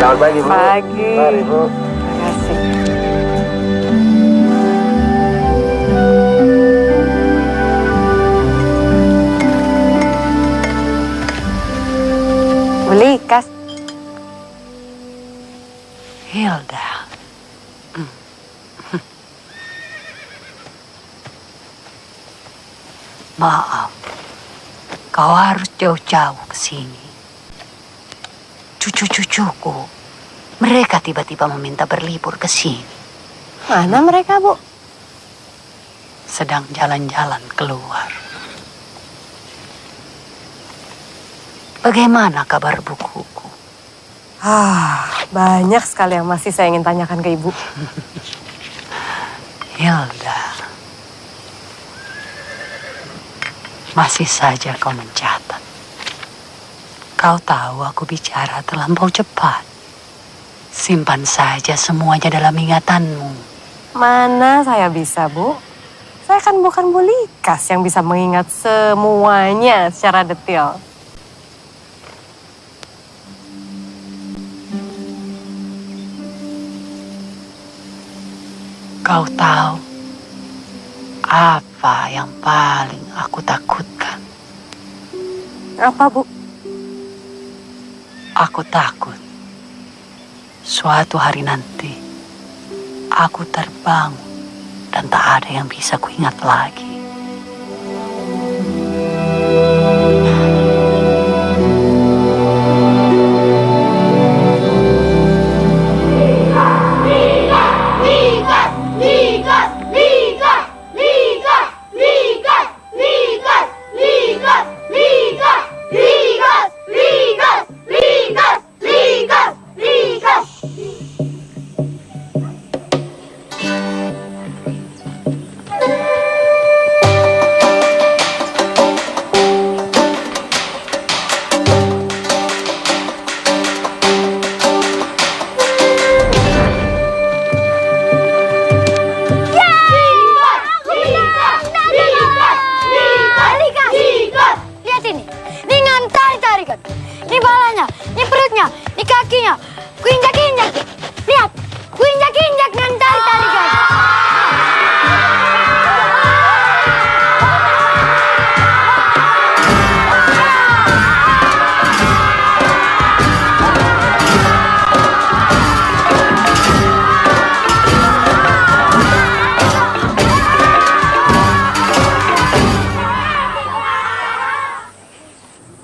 Selamat pagi, Bu. Pagi. Mari, Bu. Terima kasih. Beli kas. Hilda. Maaf, kau harus jauh-jauh ke sini. Cucu-cucuku, mereka tiba-tiba meminta berlibur ke sini. Mana mereka, Bu? Sedang jalan-jalan keluar. Bagaimana kabar bukuku? Banyak sekali yang masih saya ingin tanyakan ke Ibu. Hilda, masih saja kau mencatat. Kau tahu aku bicara terlampau cepat. Simpan saja semuanya dalam ingatanmu. Mana saya bisa, Bu? Saya kan bukan Bu Likas yang bisa mengingat semuanya secara detail. Kau tahu apa yang paling aku takutkan? Apa, Bu? Aku takut suatu hari nanti aku terbangun dan tak ada yang bisa kuingat lagi. Ini balanya, ini perutnya, ini kakinya. Ku injak-injak. Lihat, ku injak-injak dengan tari-tarikan.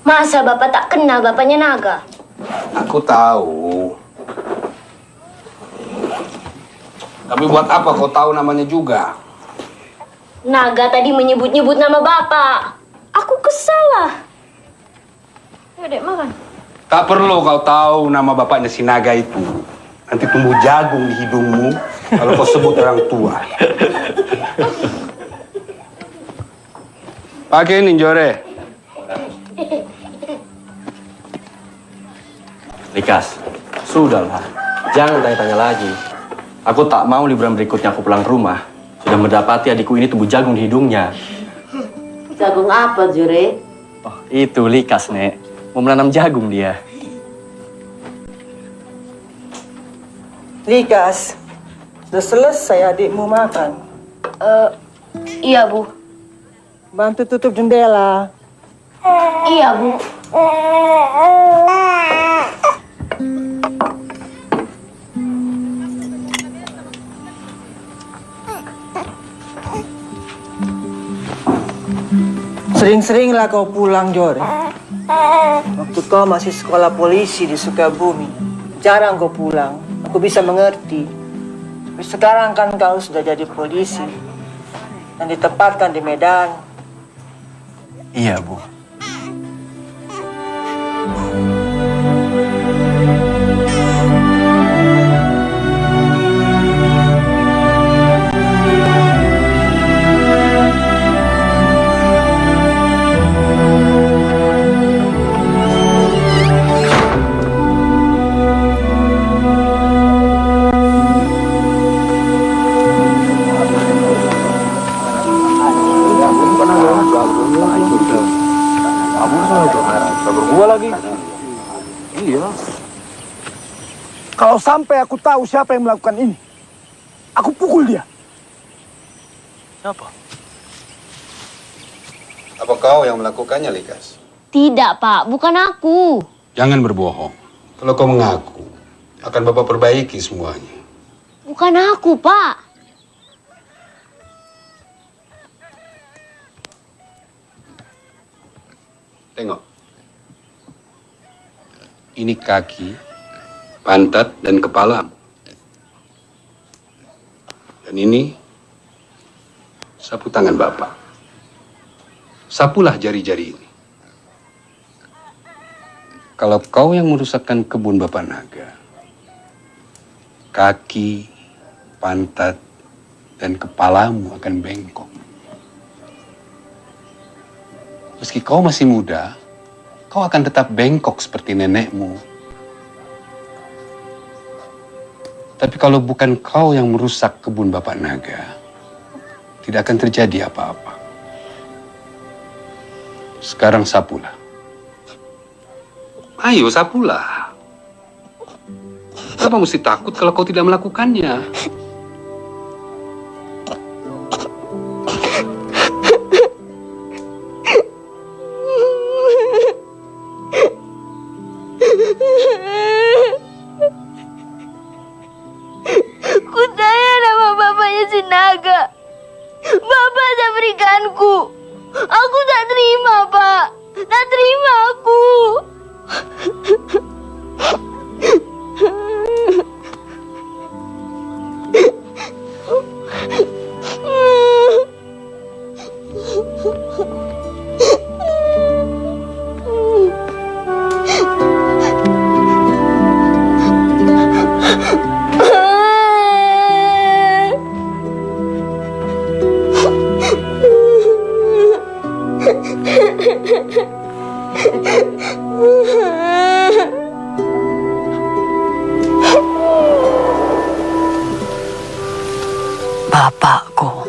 Masa Bapak tak kenal bapaknya Naga? Aku tahu. Tapi buat apa kau tahu namanya juga? Naga tadi menyebut-nyebut nama Bapak. Aku kesal lah. Ayo dek, makan. Tak perlu kau tahu nama bapaknya si Naga itu. Nanti tumbuh jagung di hidungmu kalau kau sebut orang tua. Pakai ini, Jore. Likas, sudahlah. Jangan tanya-tanya lagi. Aku tak mau liburan berikutnya aku pulang ke rumah. Sudah mendapati adikku ini tumbuh jagung di hidungnya. Jagung apa, Jure? Oh, itu Likas, Nek. Mau menanam jagung dia. Likas, Sudah selesai adikmu makan. Iya, Bu. Bantu tutup jendela. Iya, Bu. Sering-seringlah kau pulang, Jore. Waktu kau masih sekolah polisi di Sukabumi, jarang kau pulang. Aku bisa mengerti. Tapi sekarang kan kau sudah jadi polisi dan ditempatkan di Medan. Iya, Bu. Kalau sampai aku tahu siapa yang melakukan ini, aku pukul dia. Siapa? Apa kau yang melakukannya, Likas? Tidak, Pak. Bukan aku. Jangan berbohong. Kalau kau mengaku, akan Bapak perbaiki semuanya. Bukan aku, Pak. Tengok. Ini kaki, pantat, dan kepala. Dan ini sapu tangan Bapak. Sapulah jari-jari ini. Kalau kau yang merusakkan kebun Bapak Naga, kaki, pantat, dan kepalamu akan bengkok. Meski kau masih muda, kau akan tetap bengkok seperti nenekmu. Tapi kalau bukan kau yang merusak kebun Bapak Naga, tidak akan terjadi apa-apa. Sekarang sapulah. Ayo sapulah. Kenapa mesti takut kalau kau tidak melakukannya? Kutanya nama bapaknya si Naga. Bapak tak berikanku. Aku tak terima, Pak. Tak terima aku. Bapakku,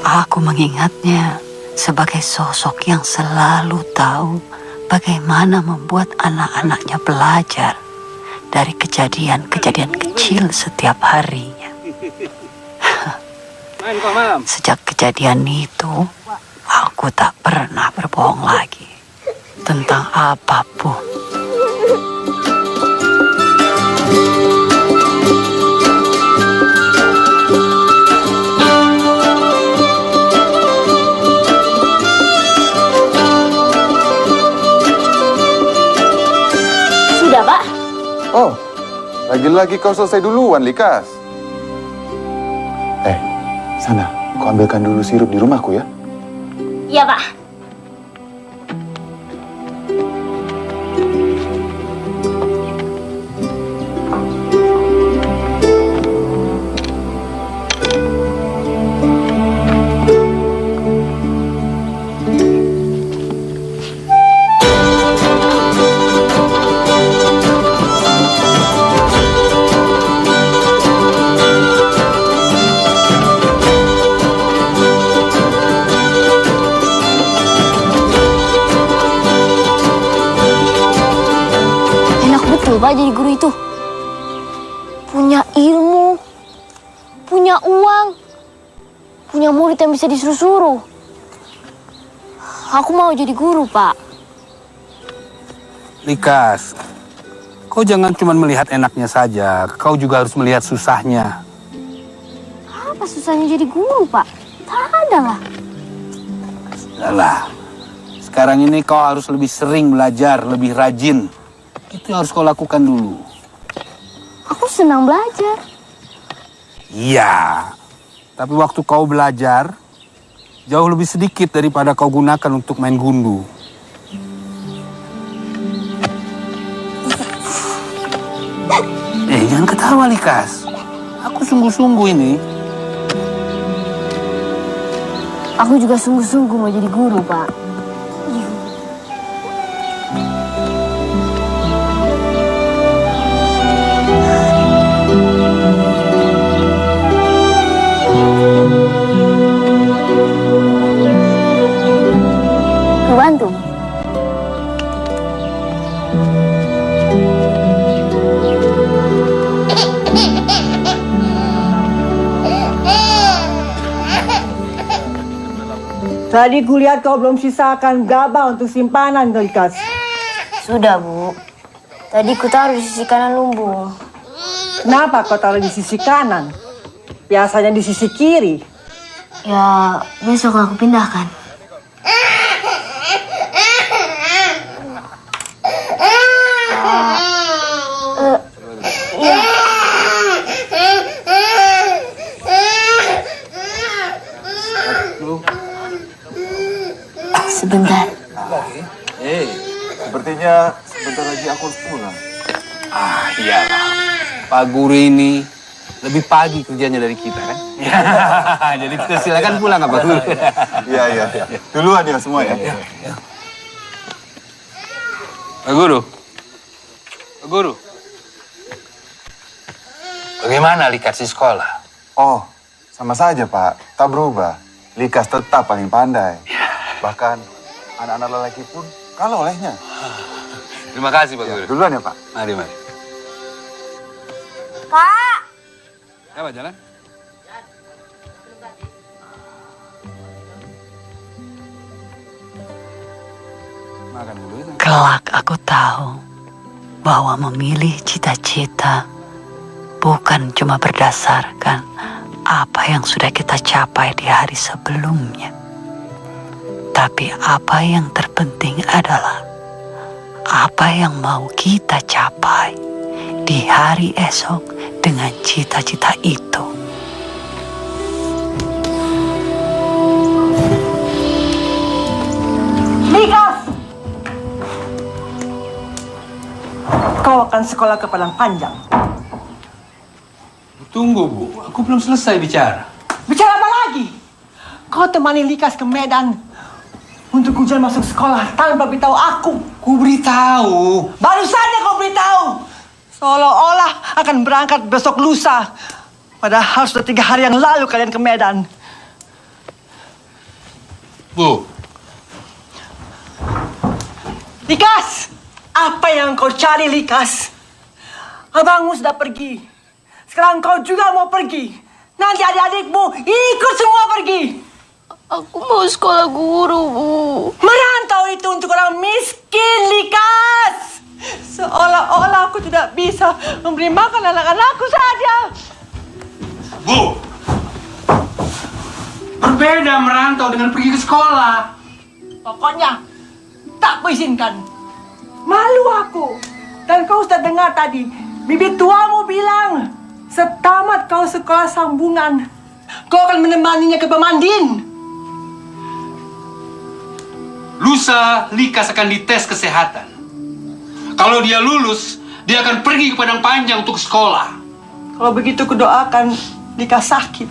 aku mengingatnya sebagai sosok yang selalu tahu bagaimana membuat anak-anaknya belajar dari kejadian-kejadian kecil setiap harinya. Sejak kejadian itu, aku tak pernah berbohong lagi tentang apapun. Sudah, Pak. Oh, lagi-lagi kau selesai duluan, Likas. Sana, kau ambilkan dulu sirup di rumahku ya. Iya, Pak. Pak jadi guru itu punya ilmu, punya uang. Punya murid yang bisa disuruh-suruh. Aku mau jadi guru, Pak. Likas, kau jangan cuma melihat enaknya saja. Kau juga harus melihat susahnya. Apa susahnya jadi guru, Pak? Tak ada lah. Sudahlah. Sekarang ini kau harus lebih sering belajar, lebih rajin. Itu yang harus kau lakukan dulu. Aku senang belajar. Iya. Tapi waktu kau belajar, jauh lebih sedikit daripada kau gunakan untuk main gundu. Jangan ketawa, Likas. Aku sungguh-sungguh ini. Aku juga sungguh-sungguh mau jadi guru, Pak. Bantu. Tadi kulihat kau belum sisakan gabah untuk simpanan, Likas. Sudah, Bu. Tadi ku taruh di sisi kanan lumbung. Kenapa kau taruh di sisi kanan? Biasanya di sisi kiri. Ya, besok aku pindahkan. Sebentar. Sepertinya sebentar lagi aku harus pulang. Iyalah. Pak Guru ini lebih pagi kerjanya dari kita, kan? Jadi silakan pulang, Pak Guru. Iya. Duluan ya semua ya. Pak Guru. Pak Guru. Bagaimana Likas di sekolah? Oh, sama saja Pak. Tak berubah. Likas tetap paling pandai. Bahkan anak-anak lelaki pun kalah olehnya. Terima kasih, Pak Guru. Duluan ya, Pak. Mari. Kak! Siapa jalan? Makan dulu. Kelak aku tahu bahwa memilih cita-cita bukan cuma berdasarkan apa yang sudah kita capai di hari sebelumnya. Tapi apa yang terpenting adalah apa yang mau kita capai di hari esok dengan cita-cita itu. Likas! Kau akan sekolah ke Padang Panjang. Tunggu, Bu. Aku belum selesai bicara. Bicara apa lagi? Kau temani Likas ke Medan untuk ujian masuk sekolah tanpa beritahu aku. Ku beritahu. Baru saja kau beritahu. Seolah-olah akan berangkat besok lusa. Padahal sudah 3 hari yang lalu kalian ke Medan. Bu. Likas! Apa yang kau cari, Likas? Abangmu sudah pergi. Sekarang kau juga mau pergi. Nanti adik-adikmu ikut semua pergi. Aku mau sekolah guru, Bu. Merantau itu untuk orang miskin, Likas. Seolah-olah aku tidak bisa memberi makan anak-anakku saja. Bu. Berbeda merantau dengan pergi ke sekolah. Pokoknya tak kuizinkan. Malu aku. Dan kau sudah dengar tadi, bibi tuamu bilang, setamat kau sekolah sambungan, kau akan menemaninya ke Pemandin. Lusa, Likas akan dites kesehatan. Kalau dia lulus, dia akan pergi ke Padang Panjang untuk sekolah. Kalau begitu kudoakan Likas sakit.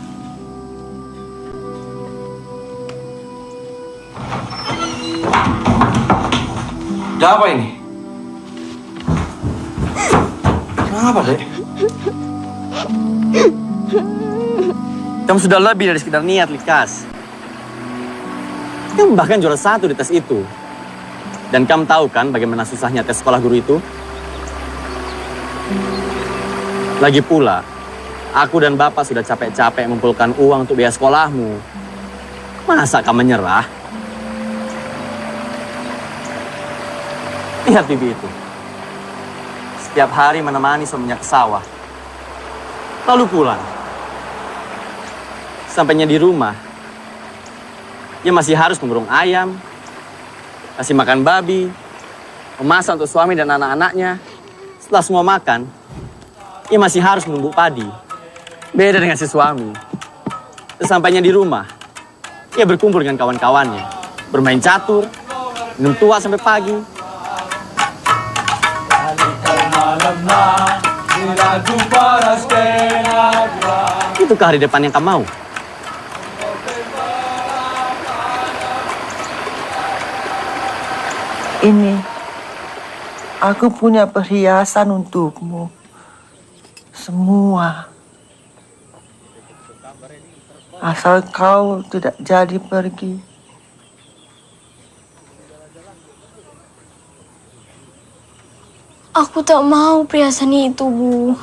Ada apa ini? Kenapa, Dek? Kamu sudah lebih dari sekedar niat, Likas. Kamu bahkan juara 1 di tes itu. Dan kamu tahu kan bagaimana susahnya tes sekolah guru itu? Lagi pula, Aku dan Bapak sudah capek-capek mengumpulkan uang untuk biaya sekolahmu. Masa kamu menyerah? Lihat bibi itu. Setiap hari menemani suaminya ke sawah. Lalu pulang. Sampainya di rumah, dia masih harus mengurung ayam, kasih makan babi, memasak untuk suami dan anak-anaknya. Setelah semua makan, dia masih harus menumbuk padi. Beda dengan si suami. Sesampainya di rumah, ia berkumpul dengan kawan-kawannya, bermain catur, minum tua sampai pagi. Itukah hari depan yang kamu mau? Ini, aku punya perhiasan untukmu. Semua. Asal kau tidak jadi pergi. Aku tak mau perhiasan itu, Bu.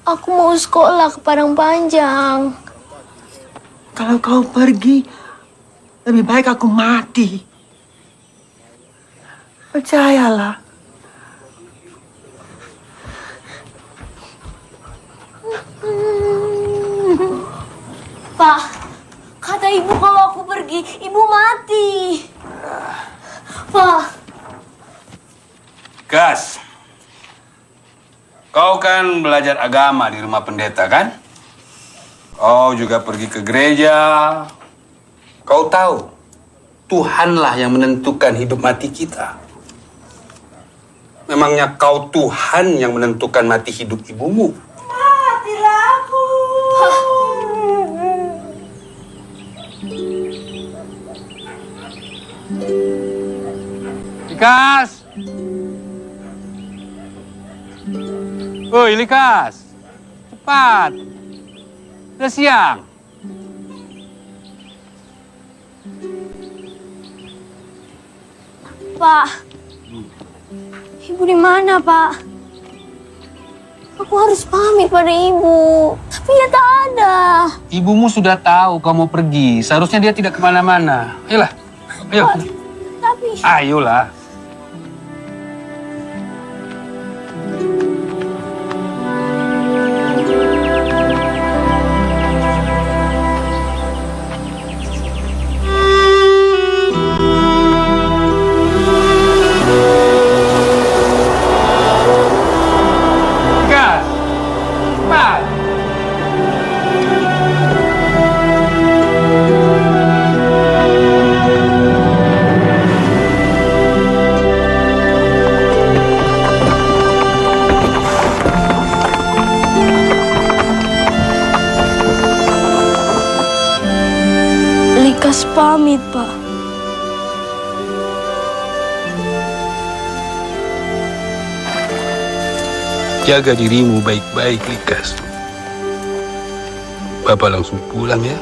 Aku mau sekolah ke Padang Panjang. Kalau kau pergi, lebih baik aku mati. Percayalah. Pak, kata ibu kalau aku pergi, ibu mati. Pak. Gas, kau kan belajar agama di rumah pendeta, kan? Kau juga pergi ke gereja. Kau tahu, Tuhanlah yang menentukan hidup mati kita. Memangnya kau Tuhan yang menentukan mati hidup ibumu? Matilah aku. Likas! Woi, Likas! Cepat! Udah siang. Pak, ibu di mana, Pak? Aku harus pamit pada ibu, tapi dia tak ada. Ibumu sudah tahu kau mau pergi. Seharusnya dia tidak kemana-mana. Ayolah, ayo. Pak, tapi... Ayolah. Likas pamit, Pak. Jaga dirimu baik-baik, Likas. Bapak langsung pulang ya.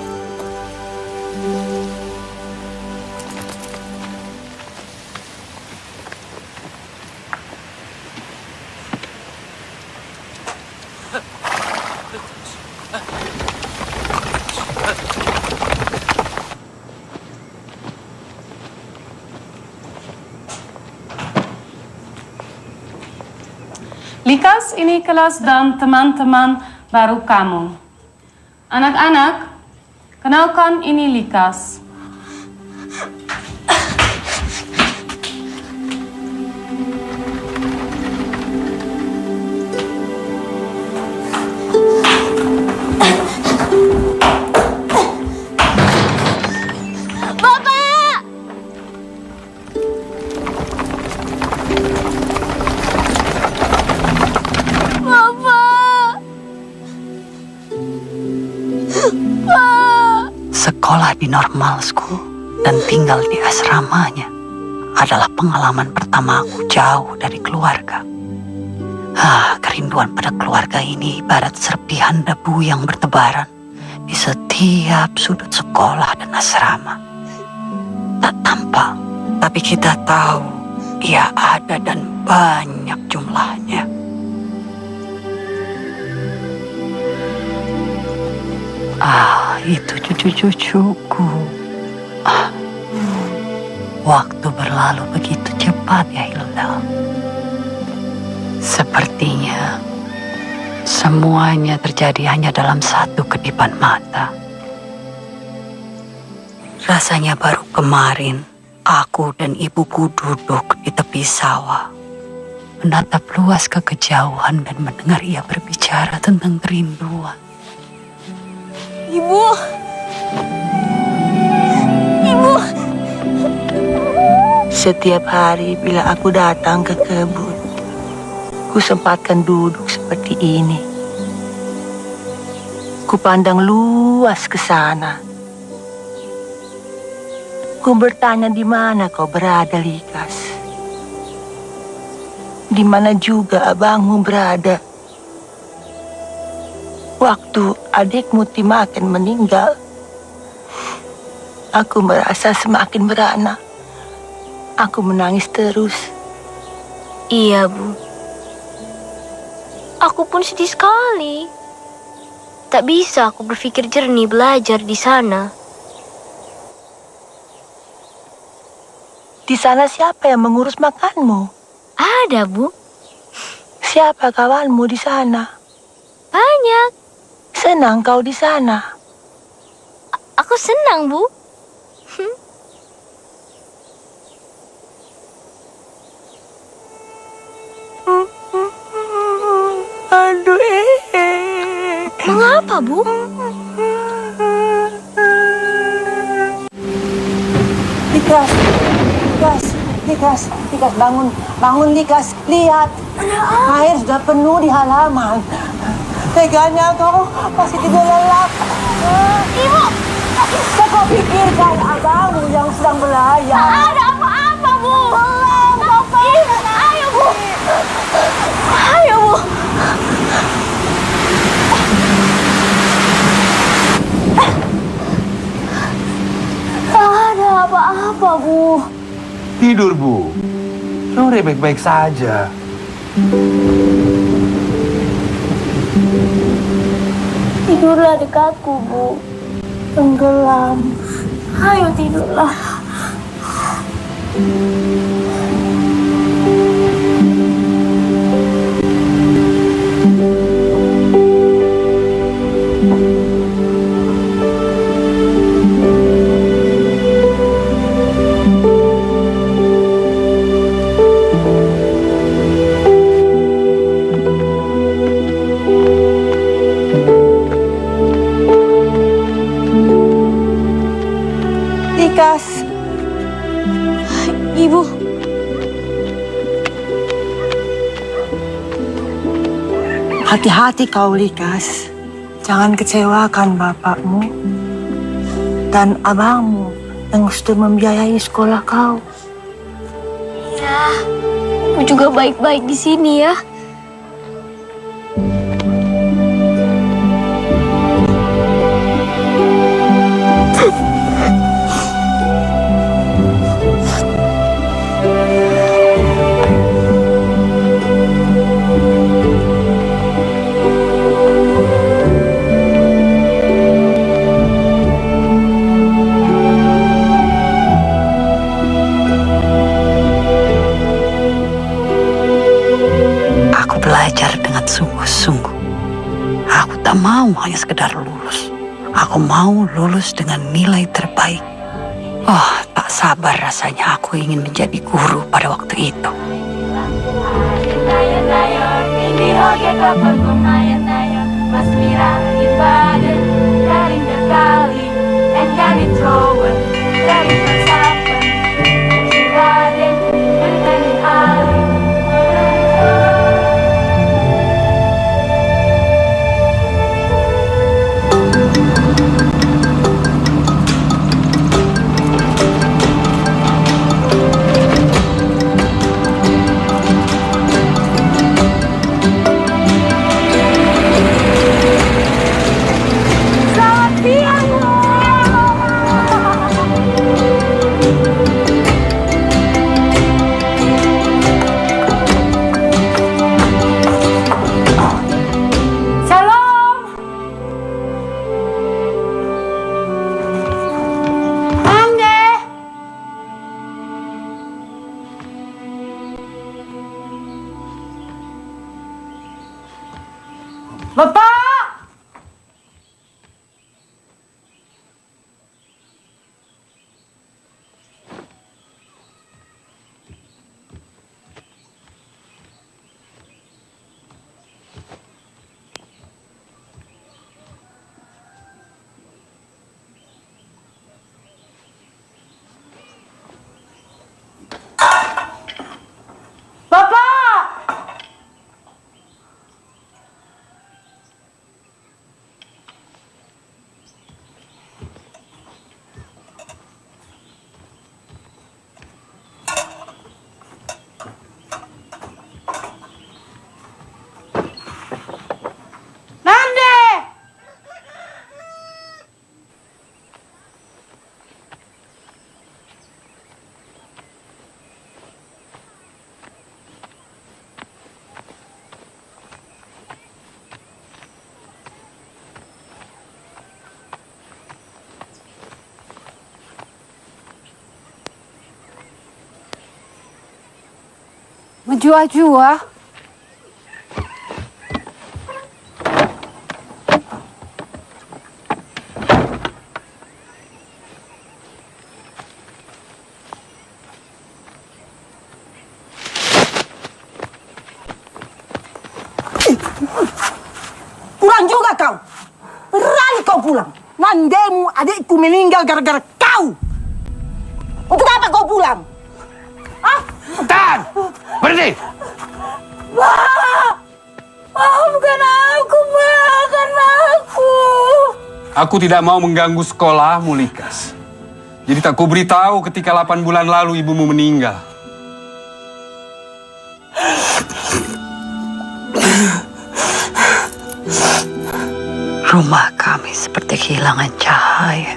Likas, ini kelas dan teman-teman baru kamu. Anak-anak, kenalkan ini Likas. Sekolah di normal school dan tinggal di asramanya adalah pengalaman pertamaku jauh dari keluarga. Kerinduan pada keluarga ini ibarat serpihan debu yang bertebaran di setiap sudut sekolah dan asrama. Tak tampak, tapi kita tahu ia ada dan banyak jumlahnya. Itu cucu-cucuku. Waktu berlalu begitu cepat ya Hilda. Sepertinya semuanya terjadi hanya dalam satu kedipan mata. Rasanya baru kemarin aku dan ibuku duduk di tepi sawah, menatap luas ke kejauhan dan mendengar ia berbicara tentang kerinduan. Ibu! Ibu! Setiap hari bila aku datang ke kebun, ku sempatkan duduk seperti ini. Ku pandang luas ke sana. Ku bertanya di mana kau berada, Likas. Di mana juga abangmu berada. Waktu adikmu Timaken meninggal, aku merasa semakin beranak. Aku menangis terus. Iya, Bu. Aku pun sedih sekali. Tak bisa aku berpikir jernih belajar di sana. Di sana siapa yang mengurus makanmu? Ada, Bu. Siapa kawanmu di sana? Banyak. Senang kau di sana? Aku senang, Bu. Aduh, Mengapa, Bu? Likas, bangun, Likas, lihat. Air sudah penuh di halaman. Teganya kau masih tidur lelap. Ibu! Kau pikirkan abangmu yang sedang belayar. Tak ada apa-apa, Bu. Ayo, Bu. Ayo, Bu. Tak ada apa-apa, Bu. Tidur, Bu. Sore baik-baik saja. Tidurlah dekatku, Bu. Tenggelam. Ayo tidurlah. Likas. Ibu. Hati-hati kau, Likas. Jangan kecewakan bapakmu dan abangmu yang sudah membiayai sekolah kau. Ya, Ibu juga baik-baik di sini ya. Belajar dengan sungguh-sungguh. Aku tak mau hanya sekedar lulus. Aku mau lulus dengan nilai terbaik. Oh, tak sabar rasanya aku ingin menjadi guru pada waktu itu. Menjua-jua. Pulang juga kau. Berani kau pulang. Nandemu adikku meninggal gara-gara kau. Untuk apa kau pulang? Ah? Tahan! Berhenti! Pak! Maafkan aku, maafkan aku. Aku tidak mau mengganggu sekolahmu, Likas. Jadi tak kuberitahu ketika 8 bulan lalu ibumu meninggal. Rumah kami seperti kehilangan cahaya.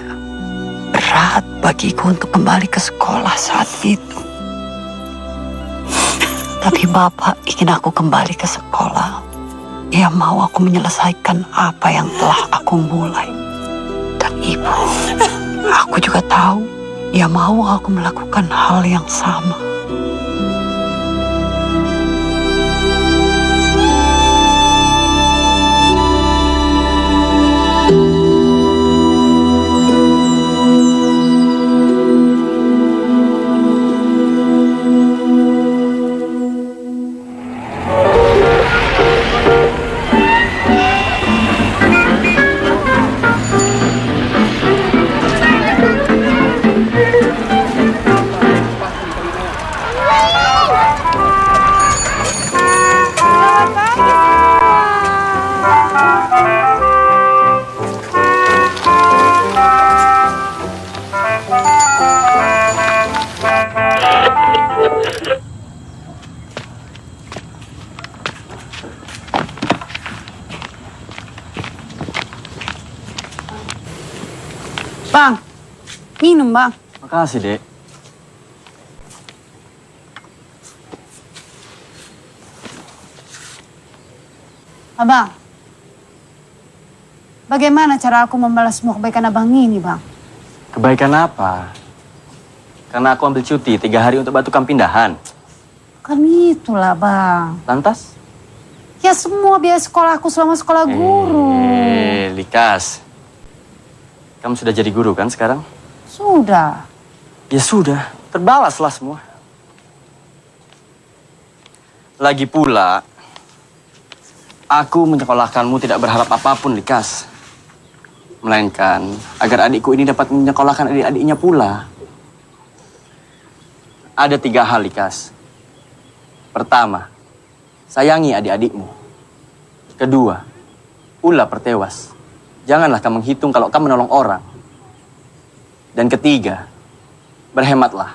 Berat bagiku untuk kembali ke sekolah saat itu. Tapi Bapak ingin aku kembali ke sekolah. Ia mau aku menyelesaikan apa yang telah aku mulai. Dan Ibu, aku juga tahu ia mau aku melakukan hal yang sama. Bang, minum bang. Makasih, Dek. Abang, bagaimana cara aku membalas semua kebaikan abang ini, bang? Kebaikan apa? Karena aku ambil cuti 3 hari untuk batukan pindahan. Kan itulah, bang. Lantas? Ya semua biaya sekolahku selama sekolah guru. Likas. Kamu sudah jadi guru kan sekarang? Sudah. Ya sudah, terbalaslah semua. Lagi pula, aku menyekolahkanmu tidak berharap apapun, Likas. Melainkan agar adikku ini dapat menyekolahkan adik-adiknya pula. Ada 3 hal, Likas. Pertama, sayangi adik-adikmu. Kedua, ulah pertewas. Janganlah kamu menghitung kalau kamu menolong orang. Dan ketiga, berhematlah.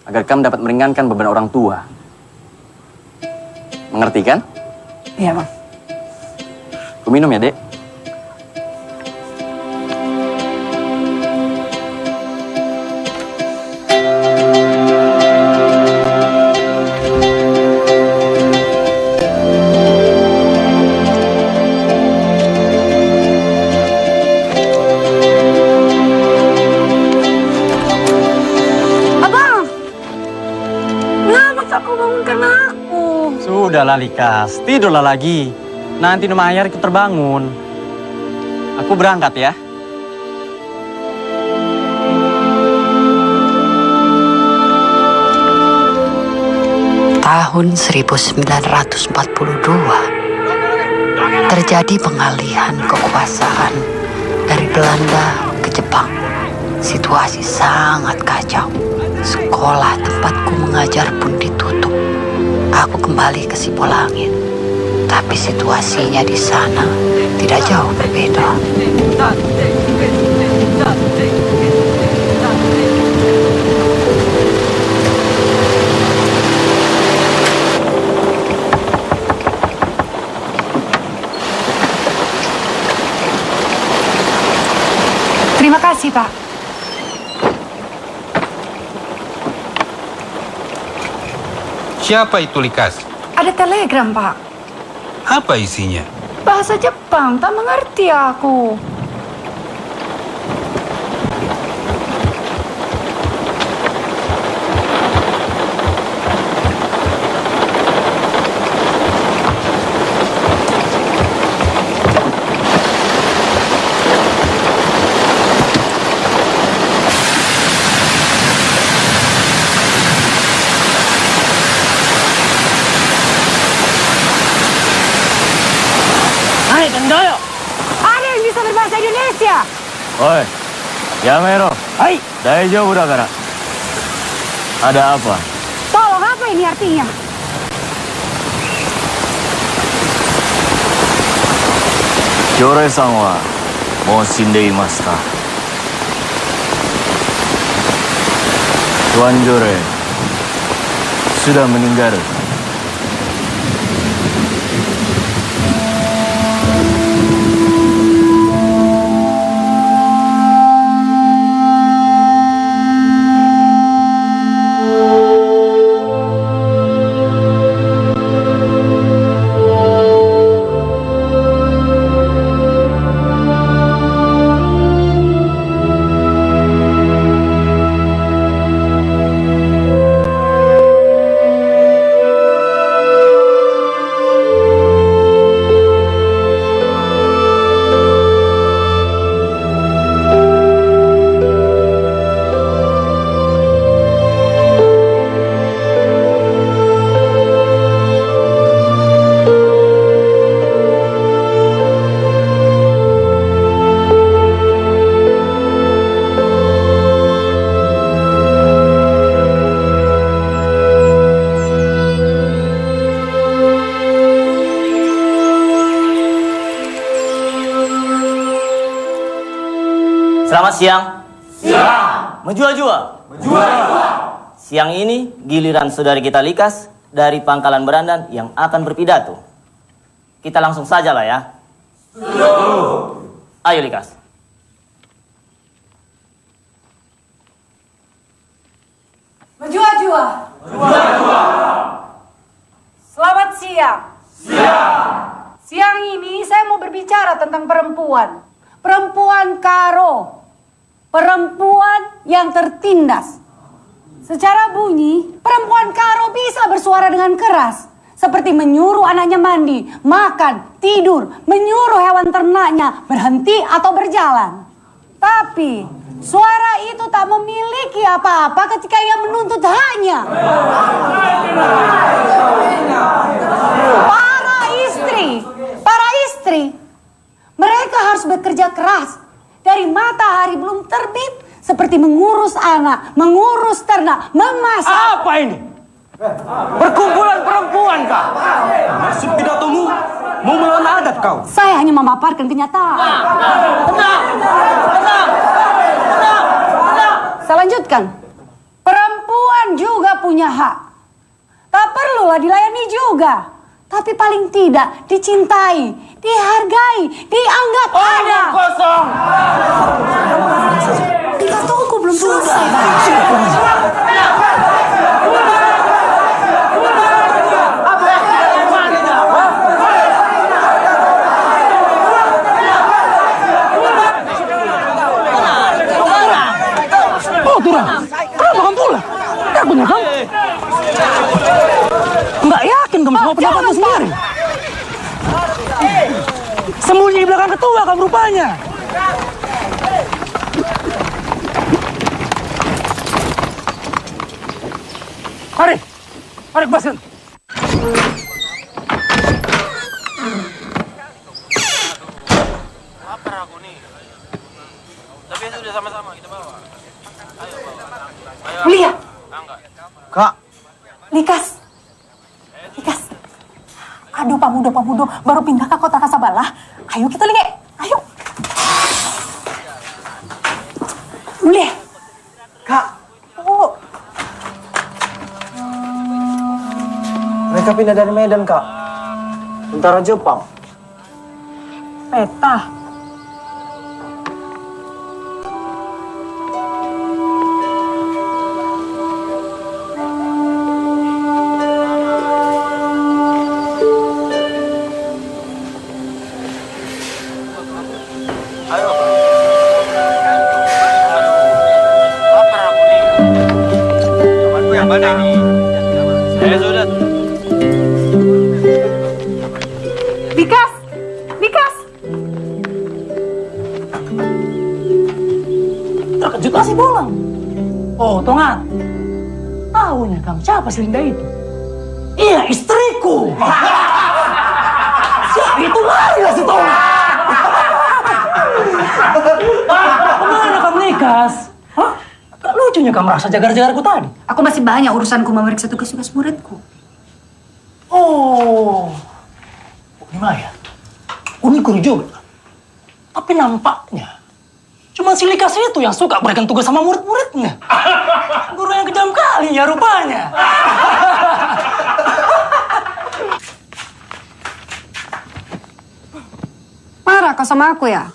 Agar kamu dapat meringankan beban orang tua. Mengerti kan? Iya, bang. Ku minum ya, Dek. Sudahlah, Likas. Tidurlah lagi. Nanti Numayar ikut terbangun. Aku berangkat ya. Tahun 1942 terjadi pengalihan kekuasaan dari Belanda ke Jepang. Situasi sangat kacau. Sekolah tempatku mengajar pun ditutup. Aku kembali ke Sipolangit, tapi situasinya di sana tidak jauh berbeda. Terima kasih, Pak. Siapa itu, Likas? Ada telegram, Pak. Apa isinya? Bahasa Jepang, tak mengerti aku. Indonesia. Oi, Yamero. Hai. Daijoubu dakara. Ada apa? Tolong, apa ini artinya? Jore-san wa mou shindeimasu ka? Tuan Jore sudah meninggal. Selamat siang. Siang. Menjual-jual. Menjual-jual. Siang ini giliran saudari kita Likas dari Pangkalan Berandan yang akan berpidato. Kita langsung saja lah ya. Ayo Likas. Menjual-jual. Menjual-jual. Selamat siang. Siang. Siang ini saya mau berbicara tentang perempuan. Perempuan karo. Perempuan yang tertindas. Secara bunyi, perempuan karo bisa bersuara dengan keras. Seperti menyuruh anaknya mandi, makan, tidur, menyuruh hewan ternaknya berhenti atau berjalan. Tapi, suara itu tak memiliki apa-apa ketika ia menuntut haknya. Para istri, mereka harus bekerja keras. Dari matahari belum terbit, seperti mengurus anak, mengurus ternak, memasak. Apa ini? Perkumpulan perempuan kah? Maksud pidatomu mau melawan adat kau? Saya hanya memaparkan kenyataan. Tenang. Saya lanjutkan. Perempuan juga punya hak. Tak perlulah dilayani juga. Tapi paling tidak dicintai, dihargai, dianggap ada. Kosong. Pidatoku belum selesai. Oh, Turang. Kenapa kamu pulang? Tak punya kamu. Nggak yakin kamu sama pendapatmu sendiri. Sembunyi di belakang ketua kamu rupanya. Mari kebasin. Lapar aku nih. Tapi itu udah sama-sama kita bawa. Ayo bawa. Lihat. Kak. Likas. Aduh, Pamudo, baru pindah ke kota Kasabalah. Ayo kita lihat. Ayo. Boleh. Kak. Oh. Mereka pindah dari Medan, Kak. Tentara Jepang. Peta. Likas! Terkejut masih pulang. Oh, Tongan. Tahunya kamu siapa si Linda itu? Iya, istriku. Siapa itu lari lah si Tongan. Kemana kamu Likas? Hah? Gak lucunya kamu merasa jagar-jagarku tadi? Aku masih banyak urusanku memeriksa tugas-tugas muridku. Oh, ini Maya. Ini guru juga. Tapi nampaknya cuma si Likas itu yang suka berikan tugas sama murid-muridnya. Guru yang kejam kali ya rupanya. Marah kau sama aku ya?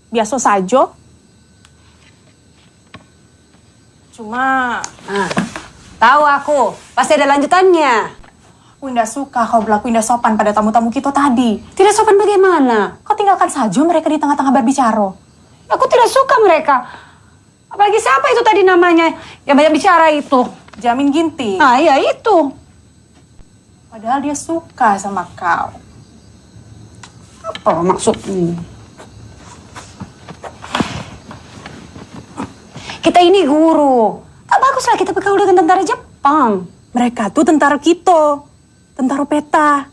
Biasa saja. Cuma... tahu aku, pasti ada lanjutannya. Aku tidak suka kau berlaku tidak sopan pada tamu-tamu kita tadi. Tidak sopan bagaimana? Kau tinggalkan saja mereka di tengah-tengah berbicara. Aku tidak suka mereka. Apalagi siapa itu tadi namanya yang banyak bicara itu? Jamin Ginting. Ah iya itu. Padahal dia suka sama kau. Apa maksudnya? Kita ini guru. Tak baguslah kita bergaul dengan tentara Jepang. Mereka tuh tentara kita. Tentara PETA.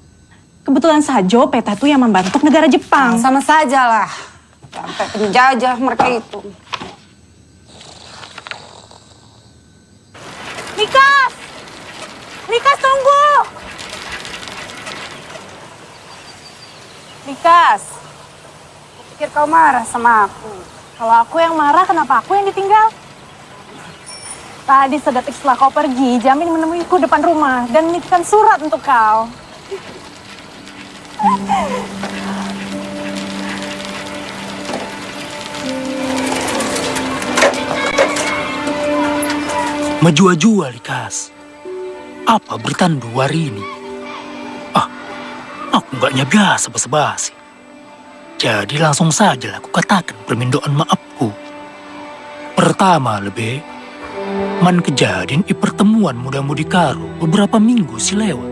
Kebetulan saja PETA tuh yang membantu negara Jepang. Sama saja lah. Sampai penjajah mereka itu. Likas! Likas tunggu! Likas! Aku pikir kau marah sama aku. Kalau aku yang marah, kenapa aku yang ditinggal? Tadi sedetik setelah kau pergi, Jamin menemuiku depan rumah dan menitipkan surat untuk kau. Menjua-jua, Likas. Apa bertandu hari ini? Aku nggaknya biasa basa-basi. Jadi langsung saja aku katakan permintaan maafku. Pertama lebih, man kejadian i pertemuan muda-mudi karo beberapa minggu si lewat.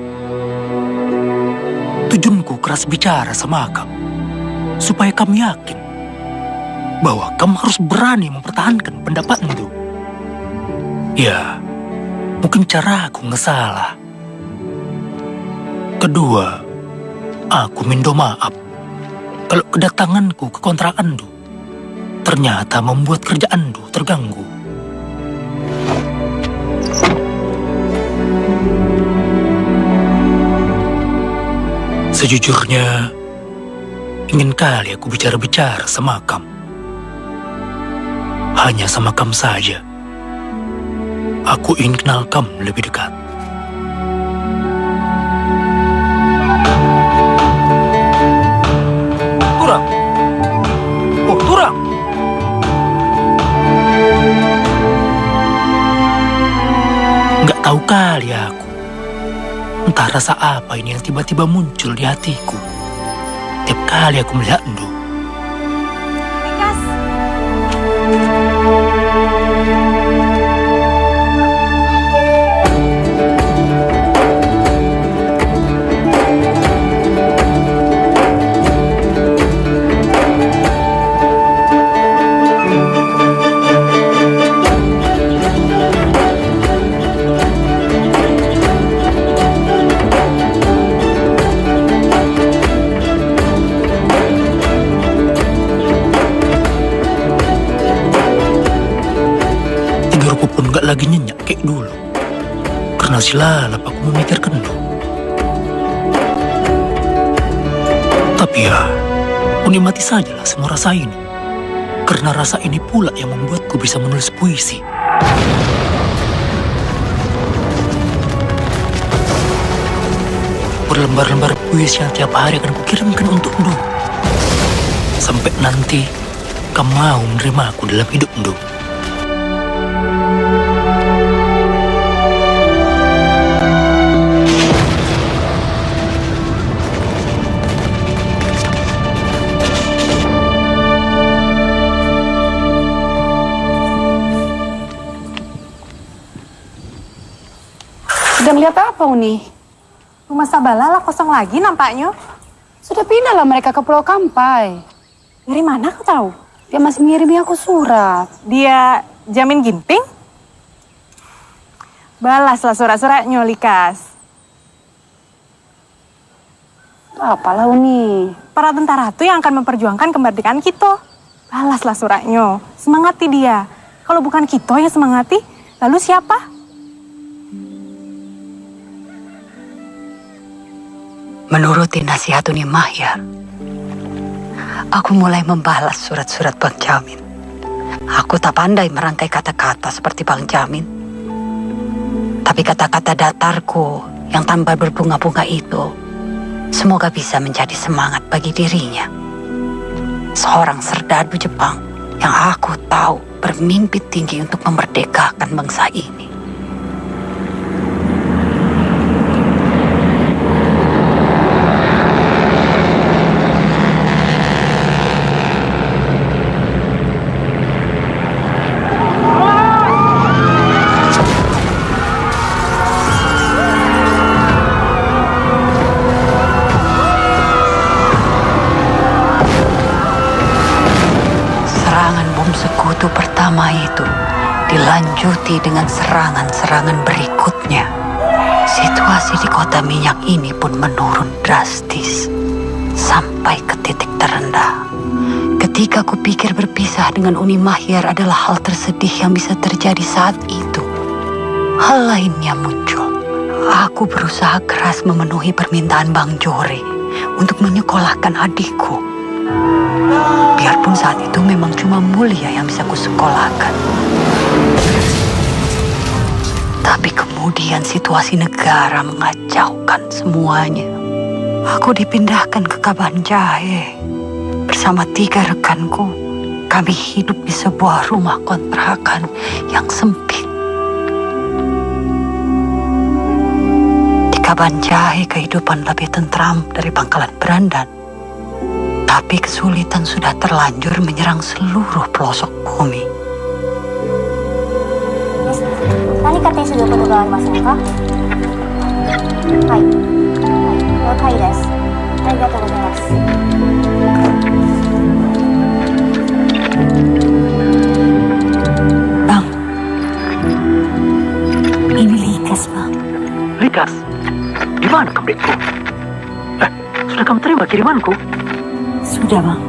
Tujuanku keras bicara sama kamu, supaya kamu yakin bahwa kamu harus berani mempertahankan pendapatmu itu. Ya, mungkin cara aku ngesalah. Kedua, aku minta maaf kalau kedatanganku ke kontrakandu ternyata membuat kerjaandu terganggu. Sejujurnya, ingin kali aku bicara-bicara sama kamu. Hanya sama kamu saja. Aku ingin kenal kamu lebih dekat. Turang! Oh, Turang! Nggak tahu kali aku. Entah rasa apa ini yang tiba-tiba muncul di hatiku. Tiap kali aku melihat Endo. Likas! Gak lagi nyenyak kayak dulu. Karena silalap aku memikirkan Endo. Tapi ya, aku nikmati sajalah semua rasa ini. Karena rasa ini pula yang membuatku bisa menulis puisi. Berlembar-lembar puisi yang tiap hari akan kukirimkan untuk Endo. Sampai nanti kamu mau menerima aku dalam hidup Endo. Sedang lihat apa, Uni? Rumah Sabalala kosong lagi nampaknya. Sudah pindahlah mereka ke Pulau Kampai. Dari mana kau tahu? Dia masih ngirimi aku surat. Dia Jamin Ginting? Balaslah surat-suratnya, Likas. Apalah, Uni? Para tentara itu yang akan memperjuangkan kemerdekaan kita. Balaslah suratnya, semangati dia. Kalau bukan kita yang semangati, lalu siapa? Menuruti nasihat Uni Mahyar, aku mulai membalas surat-surat Bang Jamin. Aku tak pandai merangkai kata-kata seperti Bang Jamin. Tapi kata-kata datarku yang tanpa berbunga-bunga itu, semoga bisa menjadi semangat bagi dirinya. Seorang serdadu Jepang yang aku tahu bermimpi tinggi untuk memerdekakan bangsa ini. Sekutu pertama itu dilanjuti dengan serangan-serangan berikutnya. Situasi di kota minyak ini pun menurun drastis sampai ke titik terendah. Ketika kupikir berpisah dengan Uni Mahyar adalah hal tersedih yang bisa terjadi saat itu, hal lainnya muncul. Aku berusaha keras memenuhi permintaan Bang Jore untuk menyekolahkan adikku. Biarpun saat itu memang cuma Mulia yang bisa kusekolahkan. Tapi kemudian situasi negara mengacaukan semuanya. Aku dipindahkan ke Kabanjahe bersama 3 rekanku. Kami hidup di sebuah rumah kontrakan yang sempit. Di Kabanjahe kehidupan lebih tentram dari Pangkalan Berandan. Tapi kesulitan sudah terlanjur menyerang seluruh pelosok bumi. Nani katanya sudah petugas masalah? Hai. Okai desu. Arigatou gozaimasu. Bang, ini Likas, Bang. Likas? Di mana kabarku? Sudah kamu terima kirimanku? Sudah, Bang.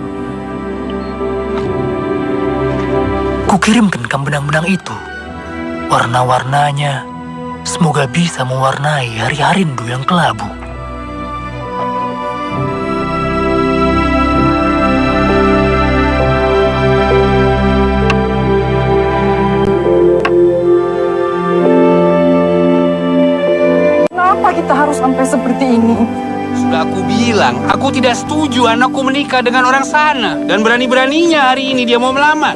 Kukirimkan kamu benang-benang itu. Warna-warnanya semoga bisa mewarnai hari-hari rindu yang kelabu. Kenapa kita harus sampai seperti ini? Sudah aku bilang, aku tidak setuju anakku menikah dengan orang sana. Dan berani-beraninya hari ini dia mau melamar.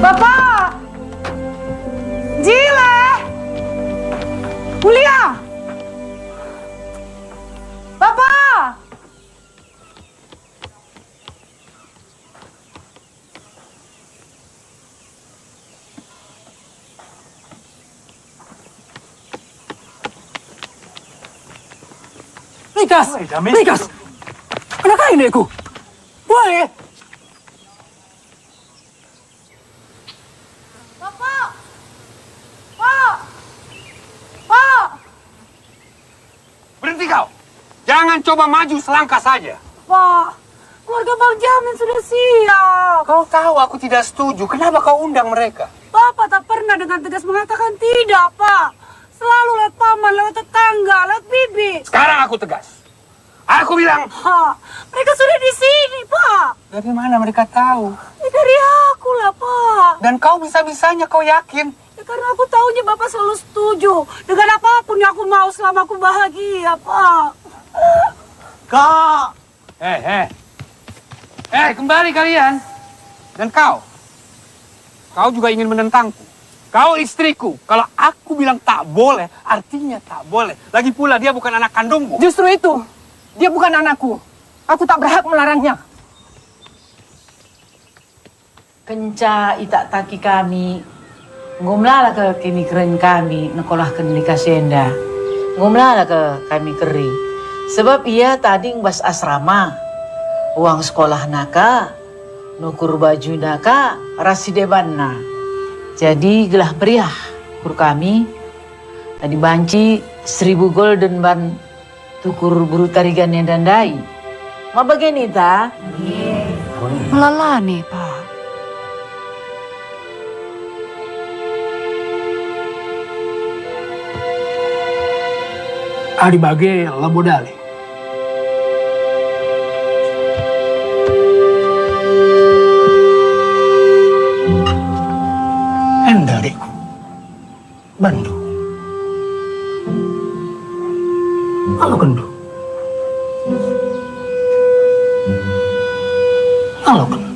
Bapak! Jile! Mulia! Bapak! Likas! Likas! Anak indekku! Boleh! Bapak! Pak! Pak! Berhenti kau! Jangan coba maju selangkah saja. Pak! Keluarga Bang Jamin sudah siap. Kau tahu aku tidak setuju. Kenapa kau undang mereka? Bapak tak pernah dengan tegas mengatakan tidak, Pak. Selalu lewat paman, lewat tetangga, lewat bibi. Sekarang aku tegas. Aku bilang... Pak, mereka sudah di sini, Pak. Dari mana mereka tahu? Dari aku lah, Pak. Dan kau bisa-bisanya kau yakin? Ya, karena aku tahunya Bapak selalu setuju dengan apapun yang aku mau selama aku bahagia, Pak. Kak! Kembali kalian. Dan kau juga ingin menentangku. Kau istriku. Kalau aku bilang tak boleh, artinya tak boleh. Lagi pula dia bukan anak kandungmu. Justru itu. Dia bukan anakku. Aku tak berhak melarangnya. Kenca itak taki kami. Ngomlala ke kami keren kami. Nekolahkan di kasenda. Ngomlala ke kami keri. Sebab ia tadi ngebas asrama. Uang sekolah naka, nukur baju naka, rasi debanna. Jadi gelah meriah kur kami. Tadi banci 1000 golden ban tukur buru tarigan yang dandai. Ma begini ta? Melalani, Pak. Adi bage labodali. Enda adikku. Bandu. Halo kendu. Halo kendu.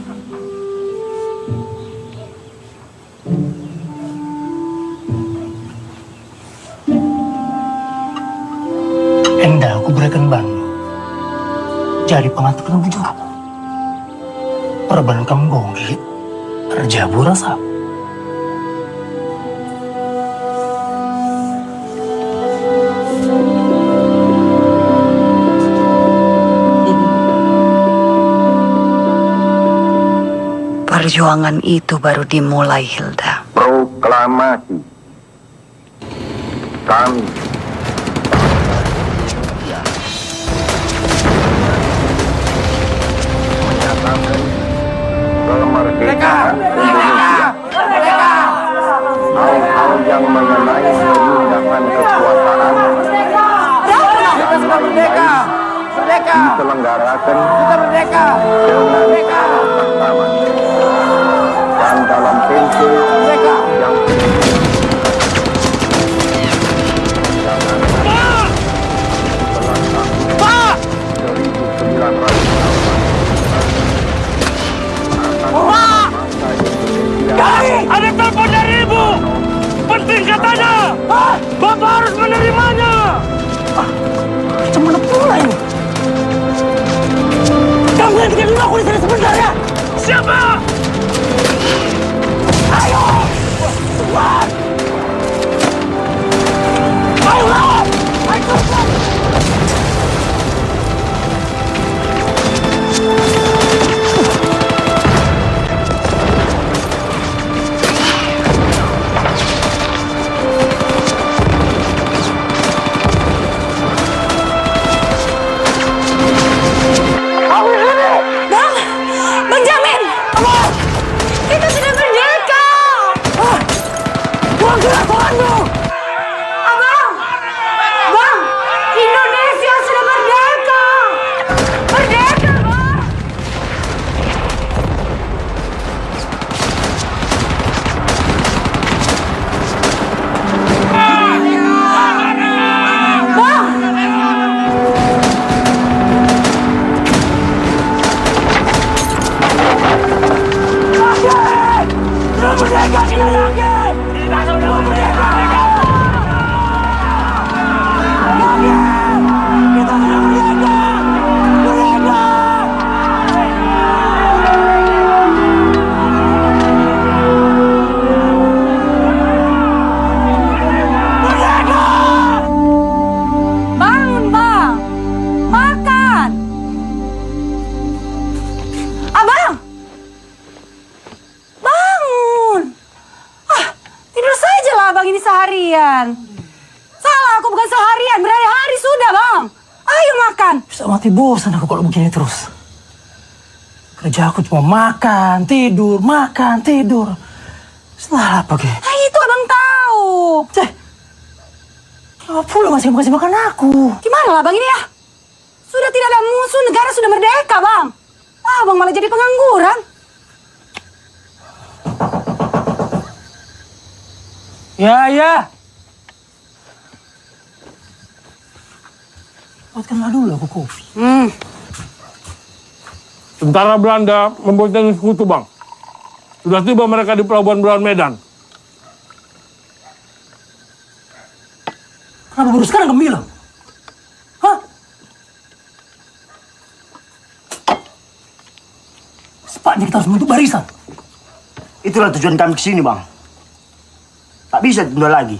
Enda aku berikan bandu. Jadi pengatur dan bujur. Perban kamu gonggit. Rajabu rasa. Perjuangan itu baru dimulai, Hilda. Proklamasi. Kami menyatakan kemerdekaan Indonesia. Hal-hal yang mengenai pemindahan kekuasaan dan lain-lain diselenggarakan dengan bersama dan dalam prinsip yang Ada telepon dari ibu. Penting katanya. Bapak harus menerimanya. Cuma pula ini. Kamu yang tinggal dulu aku di sana sebentar ya. Siapa? Ayo. Cepat. Ayo lawan. Ayo cepat. Salah, aku bukan seharian, berhari-hari sudah, Bang. Ayo makan. Bisa mati bosan aku kalau begini terus. Kerja aku cuma makan, tidur, makan, tidur. Salah apa, Ge? Nah, itu Abang tahu. Ceh, kenapa pula masih kasih makan aku? Gimana lah, Bang, ini ya? Sudah tidak ada musuh, negara sudah merdeka, Bang. Abang malah jadi pengangguran. Ya. Buatkanlah dulu aku kopi. Tentara Belanda membonceng sekutu, Bang. Sudah tiba mereka di pelabuhan Medan. Kenapa baru sekarang kamu bilang? Hah? Sepatutnya kita harus membentuk barisan. Itulah tujuan kami kesini, Bang. Tak bisa ditunda lagi.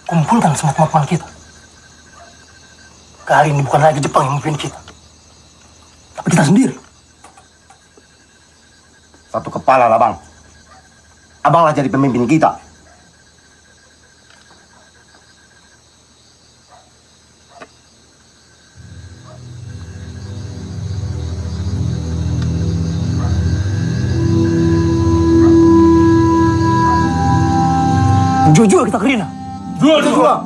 Kumpulkan semua kemampuan kita. Kali ini bukan lagi Jepang yang memimpin kita, tapi kita sendiri. Satu kepala lah, Bang. Abanglah jadi pemimpin kita. Jujur kita kerina. Jujur.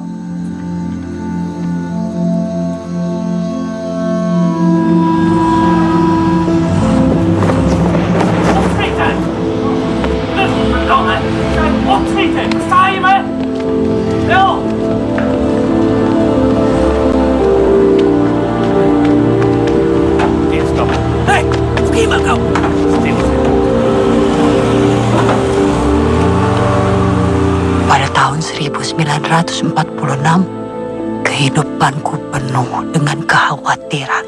Pada tahun 1946, kehidupanku penuh dengan kekhawatiran.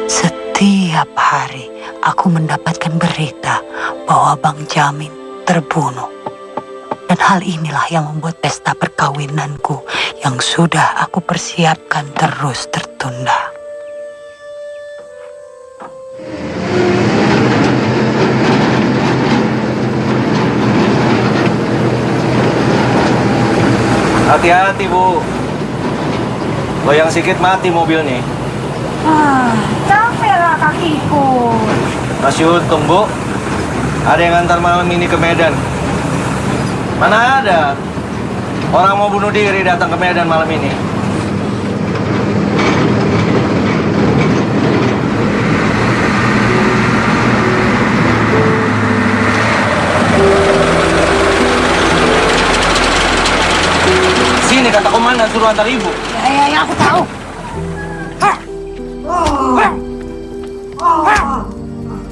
Setiap hari aku mendapatkan berita bahwa Bang Jamin terbunuh. Dan hal inilah yang membuat pesta perkawinanku yang sudah aku persiapkan terus tertunda. Hati-hati, Bu. Goyang sedikit mati mobilnya. Capek lah kakiku. Masih untung, Bu. Ada yang antar malam ini ke Medan. Mana ada orang mau bunuh diri datang ke Medan malam ini. Sini kata komandan suruh antar ibu. Ya, aku tahu.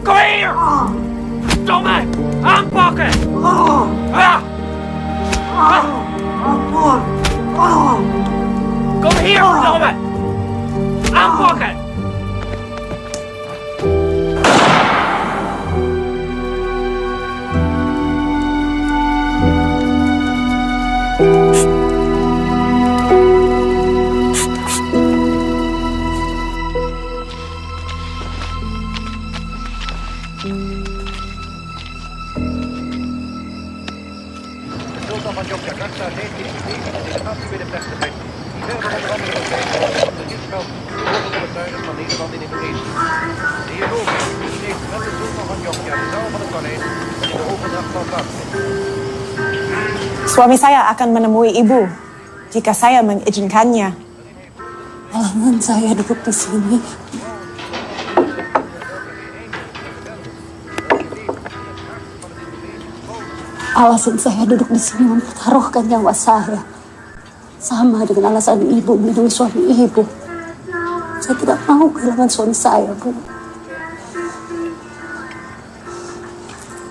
Kom hier! Domme! Aanpakken! Kom hier, verdomme! Aanpakken! Suami saya akan menemui ibu jika saya mengizinkannya. Alasan saya duduk di sini. Alasan saya duduk di sini mempertaruhkan nyawa saya. Sama dengan alasan ibu melindungi suami ibu. Saya tidak mau kehilangan suami saya, Bu.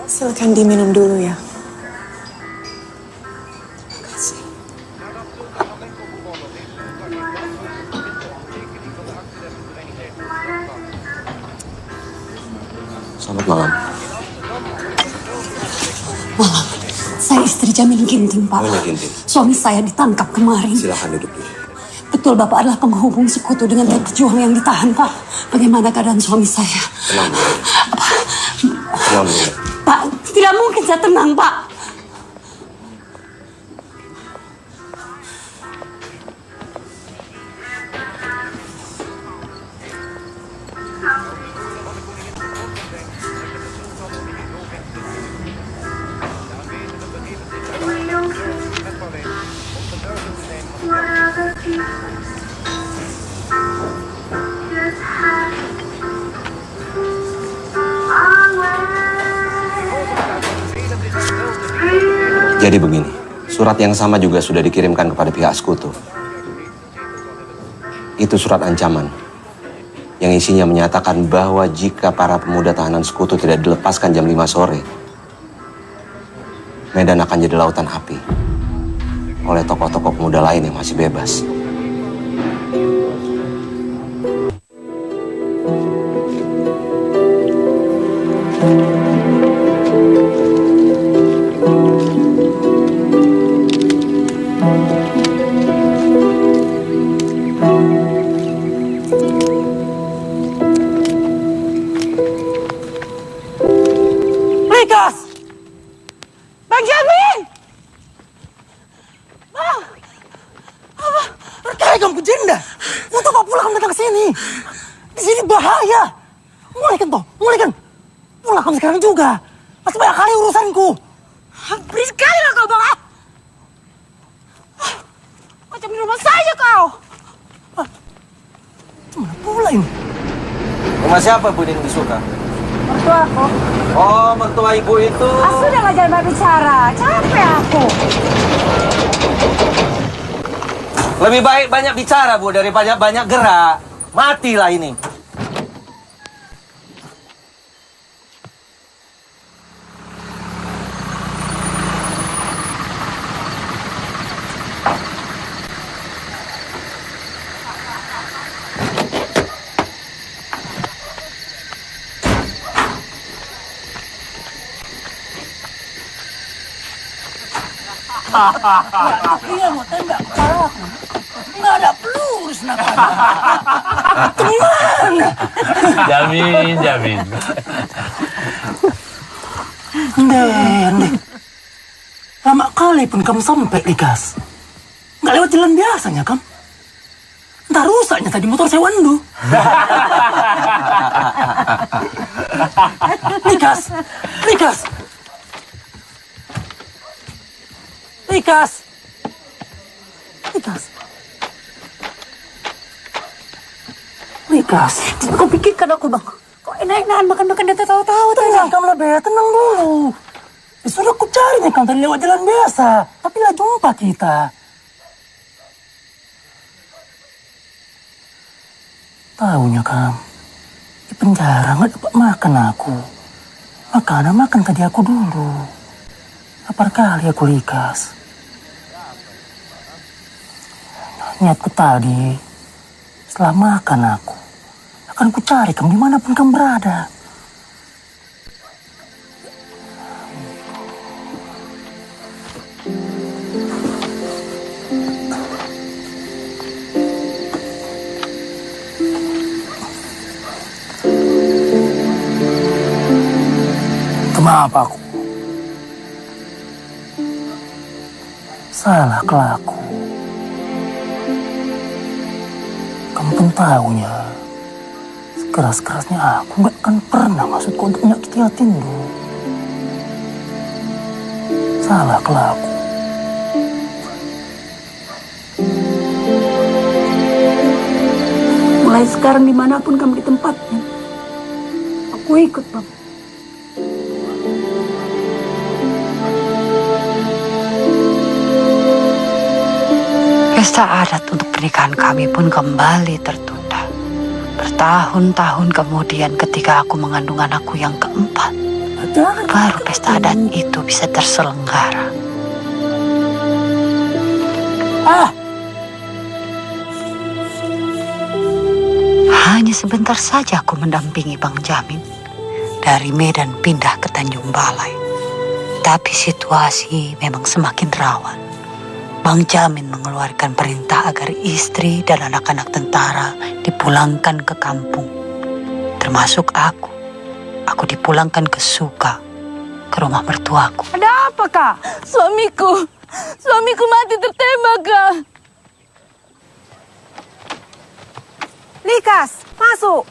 Silakan diminum dulu ya. Selamat malam. Malam. Saya istri Jamin Ginting, Pak. Nyonya Ginting. Suami saya ditangkap kemarin. Silakan duduk dulu. Betul Bapak adalah penghubung sekutu dengan pejuang yang ditahan, Pak. Bagaimana keadaan suami saya? Tenang, tenang. Pak, tidak mungkin saya tenang, Pak. Jadi begini, surat yang sama juga sudah dikirimkan kepada pihak sekutu. Itu surat ancaman yang isinya menyatakan bahwa jika para pemuda tahanan sekutu tidak dilepaskan jam 5 sore, Medan akan jadi lautan api oleh tokoh-tokoh pemuda lain yang masih bebas. Untuk kau pulang datang ke sini. Di sini bahaya. Mulai kan toh, mulai kan. Pulang kamu sekarang juga. Masih banyak kali urusanku. Berisik sekali lah kau, Bang. Macam di rumah saya kau. Mana pula ini? Rumah siapa Bu yang disuka? Mertua aku. Oh, mertua ibu itu. Sudahlah jangan bicara. Capek aku. Lebih baik banyak bicara, Bu, daripada banyak gerak. Matilah ini. Iya mau tembak kepala aku. Nggak ada peluru senapan. Gimana? Jamin. Ndeh. Lama kali pun kamu sampai Likas. Nggak lewat jalan biasanya, Kam. Entah rusaknya tadi motor saya Wandu. Likas. Kau pikirkan aku, Bang. Kok enak-enakan makan-makan dan tahu-tahu. Tenang, kamu lebih tenang dulu. Sudah aku cari nih, kamu tadi lewat jalan biasa. Tapi lah jumpa kita. Tahunya, Kam. Di penjara nggak dapat makan aku. Makanya makan tadi aku dulu. Lapar kali aku Likas. Niatku tadi, setelah makan aku, akan ku cari kamu dimanapun kamu berada. Kenapa aku? Salah kelaku. Kamu pun tahunya, sekeras-kerasnya aku gak akan pernah maksudku untuk menyakiti hatimu. Salah kelaku. Mulai sekarang dimanapun kamu di tempatnya, aku ikut, Bang. Pesta adat untuk pernikahan kami pun kembali tertunda. Bertahun-tahun kemudian ketika aku mengandung anakku yang keempat, baru pesta adat itu bisa terselenggara. Hanya sebentar saja aku mendampingi Bang Jamin dari Medan pindah ke Tanjung Balai. Tapi situasi memang semakin rawan. Bang Jamin mengeluarkan perintah agar istri dan anak-anak tentara dipulangkan ke kampung. Termasuk aku. Aku dipulangkan ke Suka, ke rumah mertuaku. Ada apa, Kak? Suamiku mati tertembak, Kak. Likas, masuk.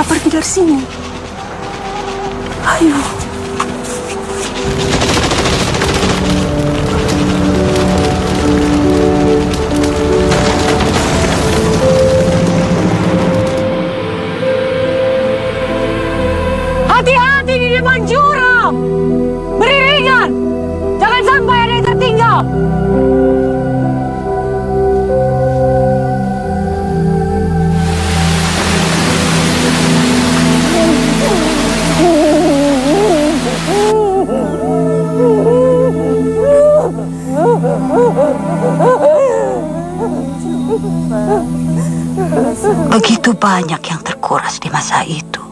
Pergi dari sini. Ayo. Hati-hati di depan jurang. Beriringan. Jangan sampai ada yang tertinggal. Begitu banyak yang terkuras di masa itu.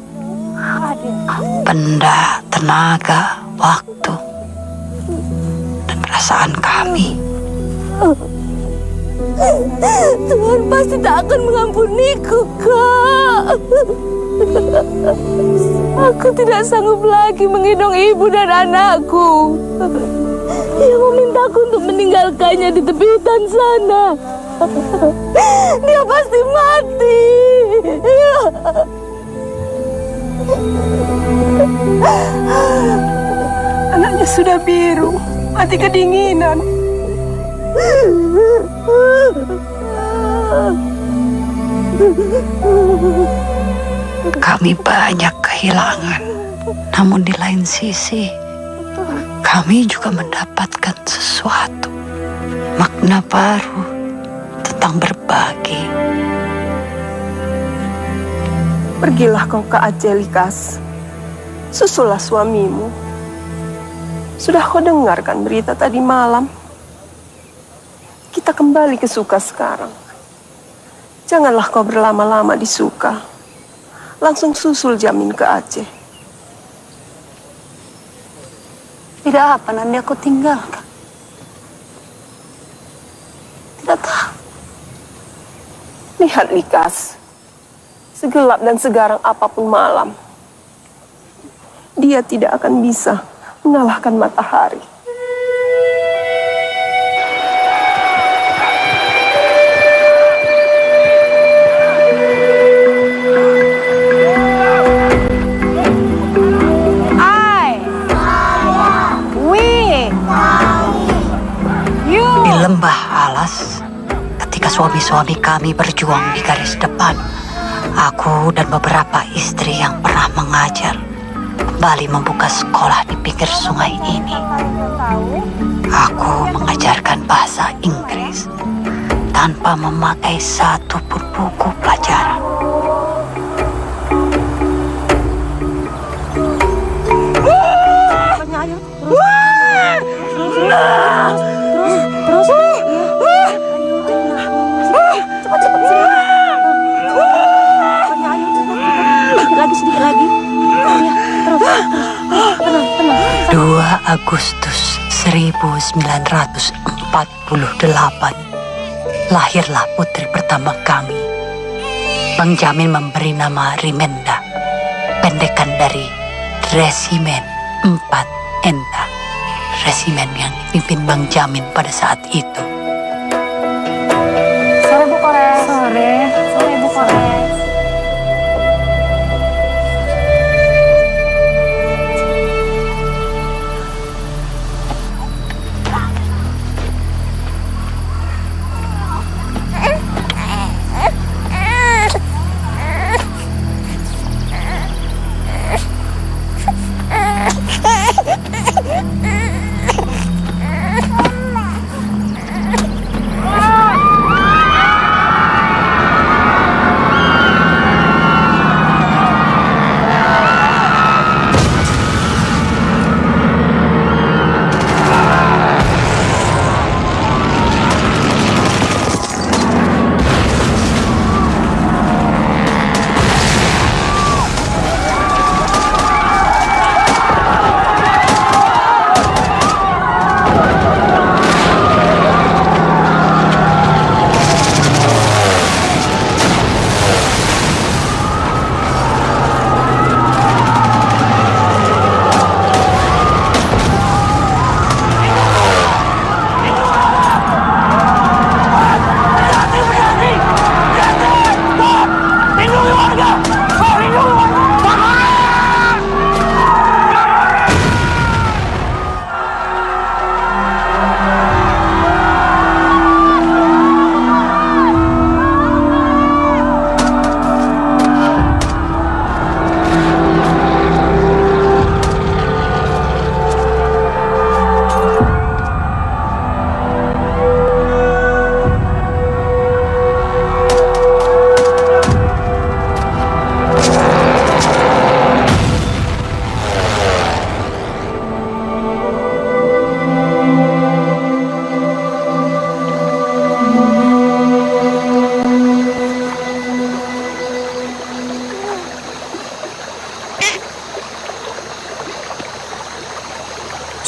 Benda, tenaga, waktu, dan perasaan kami. Tuhan pasti tak akan mengampuniku, Kak. Aku tidak sanggup lagi menggendong ibu dan anakku. Dia memintaku untuk meninggalkannya di tepi hutan sana. Dia pasti mati. Anaknya sudah biru, mati kedinginan. Kami banyak kehilangan, namun di lain sisi, kami juga mendapatkan sesuatu, makna baru tentang berbagi. Pergilah kau ke Aceh, Likas. Susullah suamimu. Sudah kau dengarkan berita tadi malam? Kita kembali ke Suka sekarang. Janganlah kau berlama-lama di Suka. Langsung susul Jamin ke Aceh. Tidak apa nanti aku tinggalkan. Tidak tahu. Lihat, Likas. Segelap dan segarang apapun malam, dia tidak akan bisa mengalahkan matahari. Di lembah alas, ketika suami-suami kami berjuang di garis depan, aku dan beberapa istri yang pernah mengajar kembali membuka sekolah di pinggir sungai ini. Aku mengajarkan bahasa Inggris tanpa memakai satu pun buku pelajaran. Sedikit lagi. Ya, terus. Tenang. 2 Agustus 1948 lahirlah putri pertama kami. Bang Jamin memberi nama Rimenda, pendekan dari Resimen 4 Enda, resimen yang dipimpin Bang Jamin pada saat itu. Sore Bu Kores. Sore Bu Kores.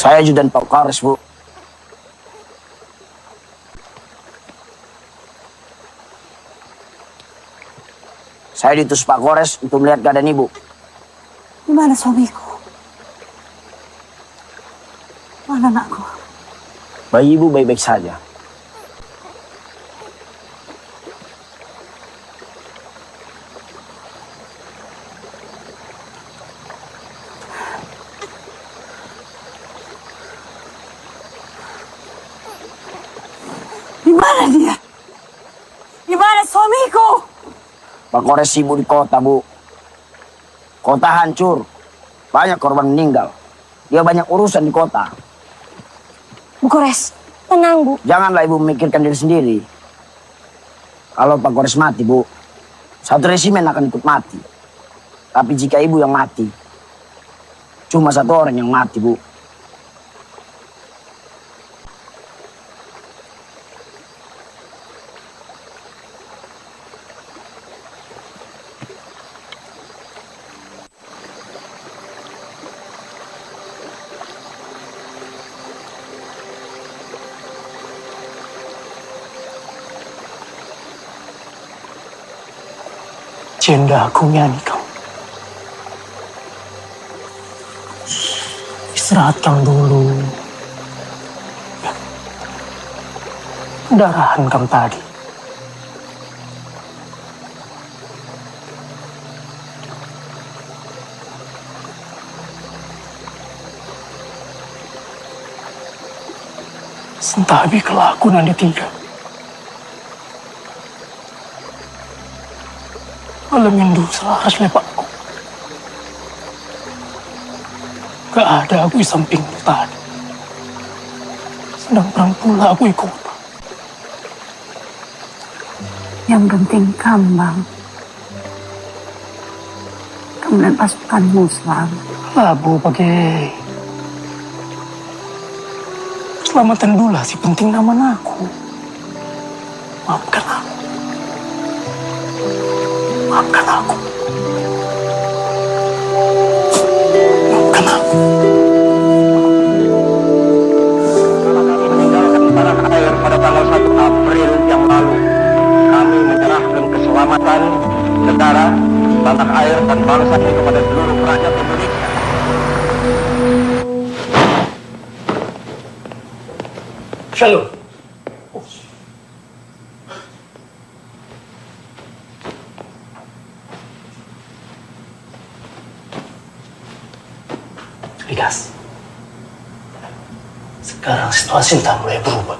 Saya ajudan Pak Kores, Bu. Saya diutus Pak Kores untuk melihat keadaan Ibu. Di mana suamiku? Mana anakku? Bayi Ibu baik-baik saja. Di mana dia? Di mana suamiku? Pak Kores sibuk di kota, Bu. Kota hancur. Banyak korban meninggal. Dia banyak urusan di kota. Bu Kores, tenang Bu. Janganlah Ibu memikirkan diri sendiri. Kalau Pak Kores mati, Bu, satu resimen akan ikut mati. Tapi jika Ibu yang mati, cuma satu orang yang mati, Bu. Jenda aku nyanyi kau. Istirahatkan dulu. Darahan kamu tadi. Sentabi kelakuan Anda tiga. Malam yang dulu selaras lepakku. Gak ada aku di sampingmu tadi. Sedang perang pula aku ikut. Yang penting kambang. Kamu dan pasukanmu selalu. Labu pakai. Keselamatan dulu sih penting nama aku. Maafkan aku. Maafkan aku. Maafkan aku. Meninggalkan tanah air pada tanggal 1 April yang lalu, kami menyerahkan keselamatan negara, tanah air dan bangsa ini kepada seluruh rakyat Indonesia. Shalom. Likas, sekarang situasi sudah mulai berubah.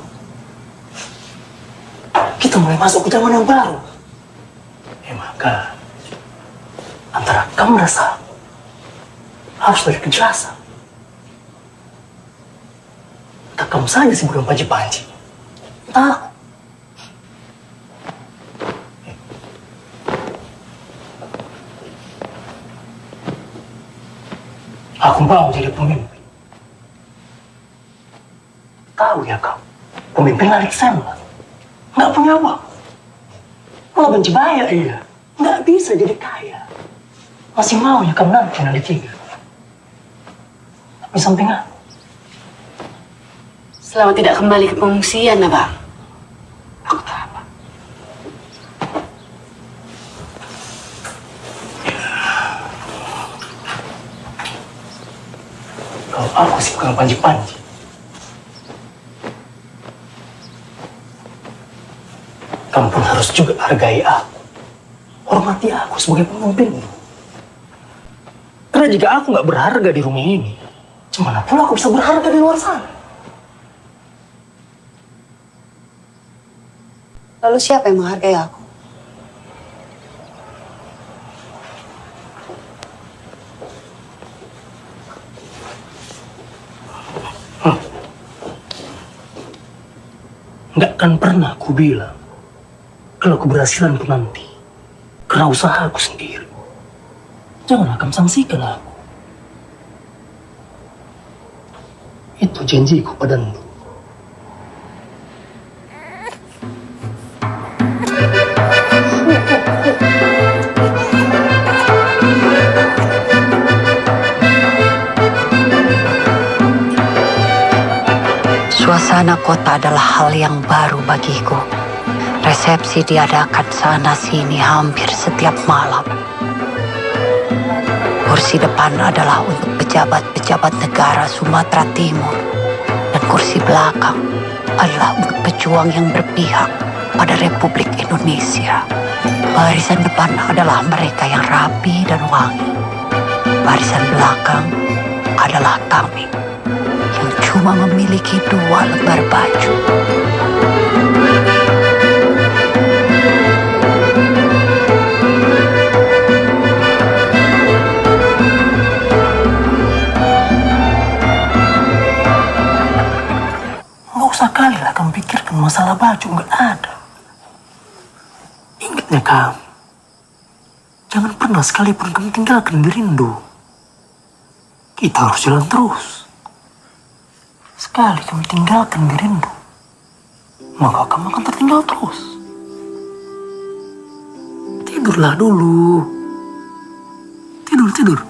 Kita mulai masuk ke zaman yang baru. Maka antara kamu rasa harus dari kejelasan, tak kamu saja sih belum panji-panji. Tak. Aku mau jadi pemimpin. Tahu ya kau, pemimpin Alexander nggak punya uang, malah benci bayar dia, nggak bisa jadi kaya. Masih mau ya kamu nanti tiga. Tapi samping aku. Selama tidak kembali ke pengungsian, Abang. Aku tak apa. Kalau aku sih bukan panji-panji. Kamu pun harus juga hargai aku. Hormati aku sebagai pemimpinmu. Karena jika aku nggak berharga di rumah ini, gimana pula aku bisa berharga di luar sana? Lalu siapa yang menghargai aku? Nggak akan pernah aku bilang kalau keberhasilanku nanti karena usaha aku sendiri. Jangan kamu sanksikan aku. Itu janjiku padamu. Suasana kota adalah hal yang baru bagiku. Resepsi diadakan sana-sini hampir setiap malam. Kursi depan adalah untuk pejabat-pejabat negara Sumatera Timur. Dan kursi belakang adalah untuk pejuang yang berpihak pada Republik Indonesia. Barisan depan adalah mereka yang rapi dan wangi. Barisan belakang adalah kami yang cuma memiliki 2 lembar baju. Nggak usah kali lah kamu pikirkan masalah baju, nggak ada. Ingat ya kamu, jangan pernah sekalipun kamu tinggalkan Birindo. Kita harus jalan terus. Sekali kamu tinggalkan Birindo, maka kamu akan tertinggal terus. Tidurlah dulu. Tidur.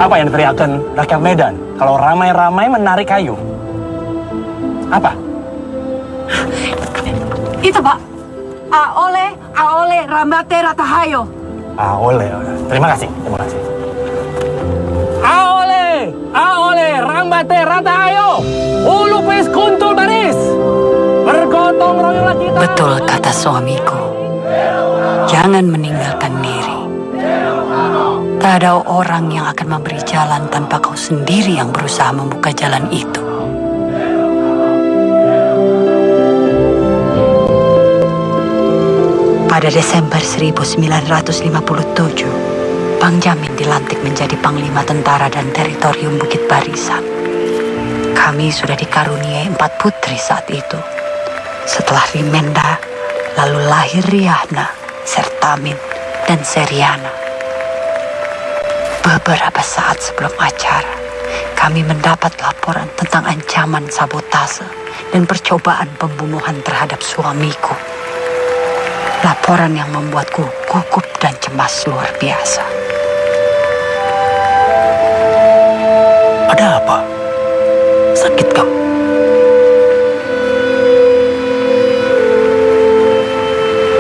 Apa yang diteriakkan rakyat Medan kalau ramai-ramai menarik kayu? Apa? Itu, Pak. Aole, rambate ratahayo. Oleh. Terima kasih. Aole, rambate ratahayo. Ulupis kuntul baris. Bergotong royonglah kita. Betul kata suamiku. Jangan meninggalkan diri. Tak ada orang yang akan memberi jalan tanpa kau sendiri yang berusaha membuka jalan itu. Pada Desember 1957, Bang Jamin dilantik menjadi Panglima Tentara dan Teritorium Bukit Barisan. Kami sudah dikaruniai 4 putri saat itu. Setelah Rimenda, lalu lahir Riahna, Sertamin, dan Seriana. Beberapa saat sebelum acara, kami mendapat laporan tentang ancaman sabotase dan percobaan pembunuhan terhadap suamiku. Laporan yang membuatku gugup dan cemas luar biasa. Ada apa? Sakit kamu?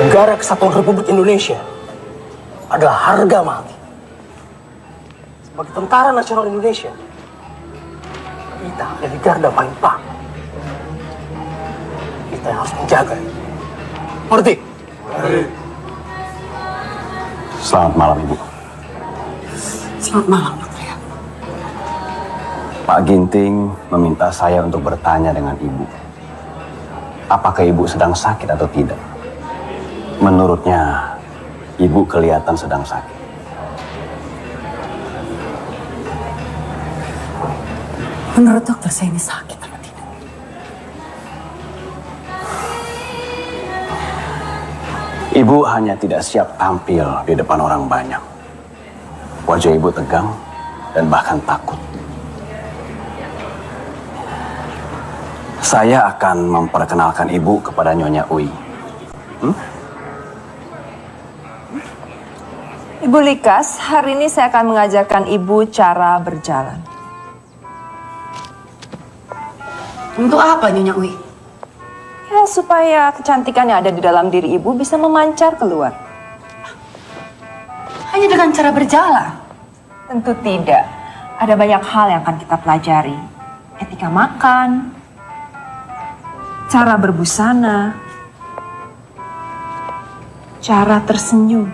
Negara Kesatuan Republik Indonesia adalah harga mati. Sebagai Tentara Nasional Indonesia, kita jadi garda paling paham. Kita yang harus menjaga. Ngerti? Selamat malam, Ibu. Selamat malam, Putri. Pak Ginting meminta saya untuk bertanya dengan Ibu. Apakah Ibu sedang sakit atau tidak? Menurutnya, Ibu kelihatan sedang sakit. Menurut dokter saya ini sakit atau tidak? Ibu hanya tidak siap tampil di depan orang banyak. Wajah Ibu tegang dan bahkan takut. Saya akan memperkenalkan Ibu kepada Nyonya Ui. Ibu Likas, hari ini saya akan mengajarkan Ibu cara berjalan. Untuk apa, Nyonya Ui? Ya, supaya kecantikan yang ada di dalam diri Ibu bisa memancar keluar. Hanya dengan cara berjalan? Tentu tidak. Ada banyak hal yang akan kita pelajari. Etika makan, cara berbusana, cara tersenyum.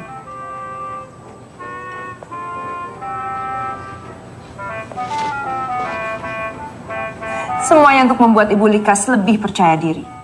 Semuanya untuk membuat Ibu Likas lebih percaya diri.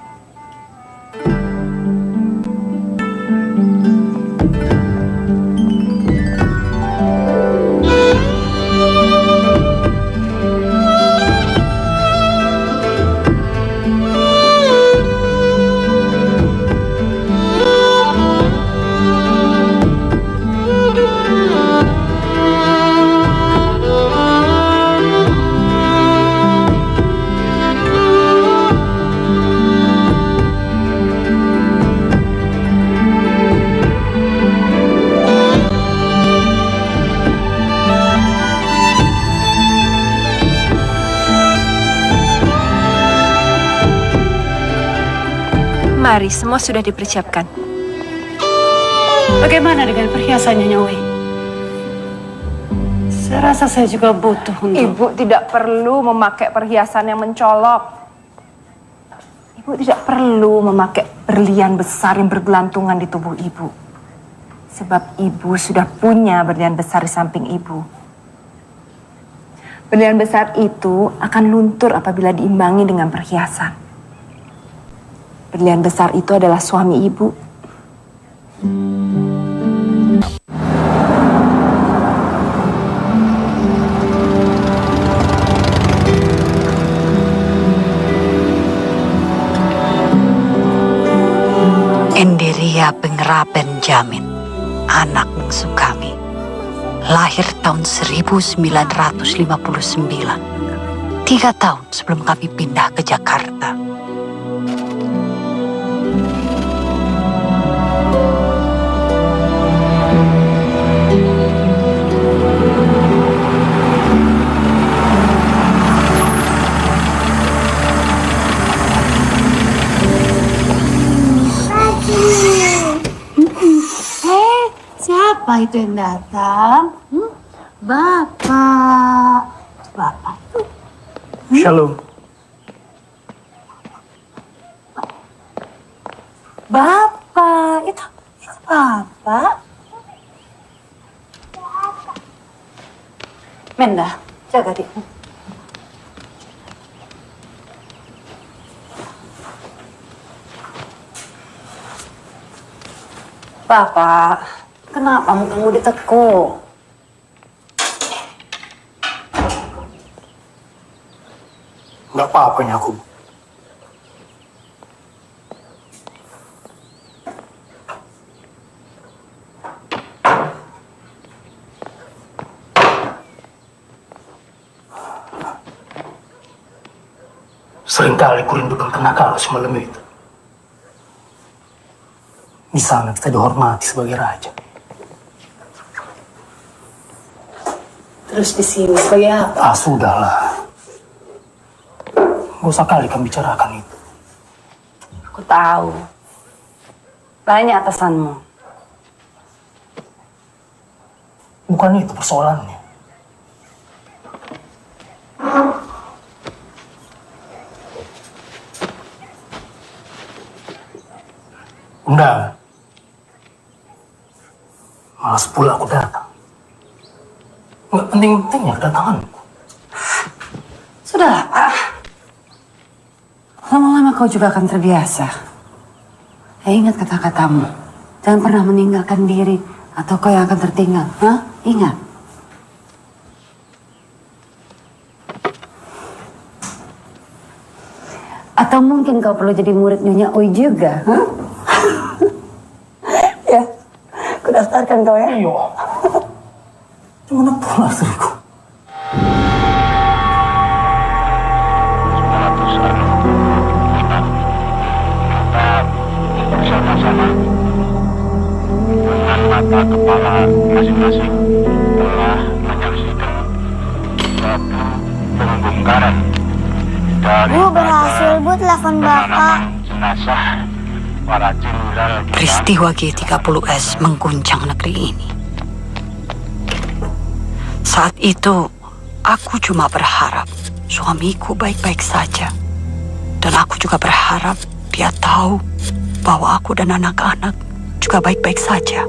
Mari, semua sudah dipersiapkan. Bagaimana dengan perhiasannya, Nyowi? Saya rasa saya juga butuh untuk... Ibu tidak perlu memakai perhiasan yang mencolok. Ibu tidak perlu memakai berlian besar yang bergelantungan di tubuh ibu. Sebab ibu sudah punya berlian besar di samping ibu. Berlian besar itu akan luntur apabila diimbangi dengan perhiasan. Berlian besar itu adalah suami ibu. Enderia Pengraben Jamin, anak bungsu kami, lahir tahun 1959, 3 tahun sebelum kami pindah ke Jakarta. Siapa itu yang datang? Bapak. Bapak tuh. Shalom. Bapak. Itu Bapak. Menda, jaga dia. Bapak, kenapa mukamu ditekuk? Nggak apa-apanya aku. Seringkali kurindukan kenakalan semalam itu. Di sana kita dihormati sebagai raja. Terus di sini sebagai apa? Ah, sudahlah. Gak usah kali kami bicarakan itu. Aku tahu. Banyak atasanmu. Bukan itu persoalannya. Undangan. Malas pula aku datang. Nggak penting-pentingnya kedatanganku. Sudahlah, Pak. Lama-lama kau juga akan terbiasa. Ingat kata-katamu. Jangan pernah meninggalkan diri atau kau yang akan tertinggal. Hah? Ingat. Atau mungkin kau perlu jadi murid Nyonya Oi juga, hah? Ya, aku daftarkan kau ya. Iya. Gimana pula istriku? Bersama-sama dengan mata kepala masing-masing telah menyaksikan suatu pembongkaran dari berhasil Bu telepon Bapak. Jenazah para jenderal Peristiwa G30S mengguncang negeri ini. Saat itu, aku cuma berharap suamiku baik-baik saja. Dan aku juga berharap dia tahu bahwa aku dan anak-anak juga baik-baik saja.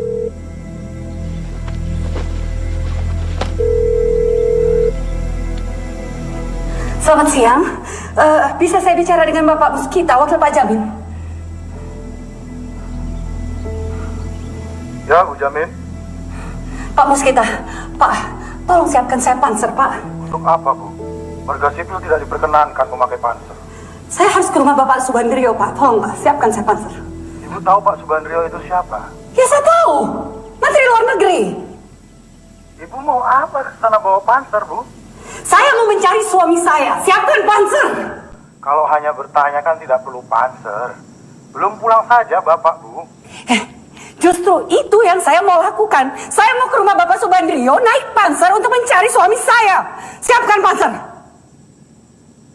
Selamat siang. Bisa saya bicara dengan Bapak Muskita, Wakil Pak Jamin? Ya, Bu Jamin. Pak Muskita, Pak, tolong siapkan saya panser, Pak. Untuk apa, Bu? Warga sipil tidak diperkenankan memakai panser. Saya harus ke rumah Bapak Subandrio, Pak. Tolong, Pak, siapkan saya panser. Ibu tahu Pak Subandrio itu siapa? Ya, saya tahu. Menteri Luar Negeri. Ibu mau apa ke sana bawa panser, Bu? Saya mau mencari suami saya. Siapkan panser. Kalau hanya bertanya kan tidak perlu panser. Belum pulang saja Bapak, Bu. Justru itu yang saya mau lakukan. Saya mau ke rumah Bapak Subandrio naik panser untuk mencari suami saya. Siapkan panser.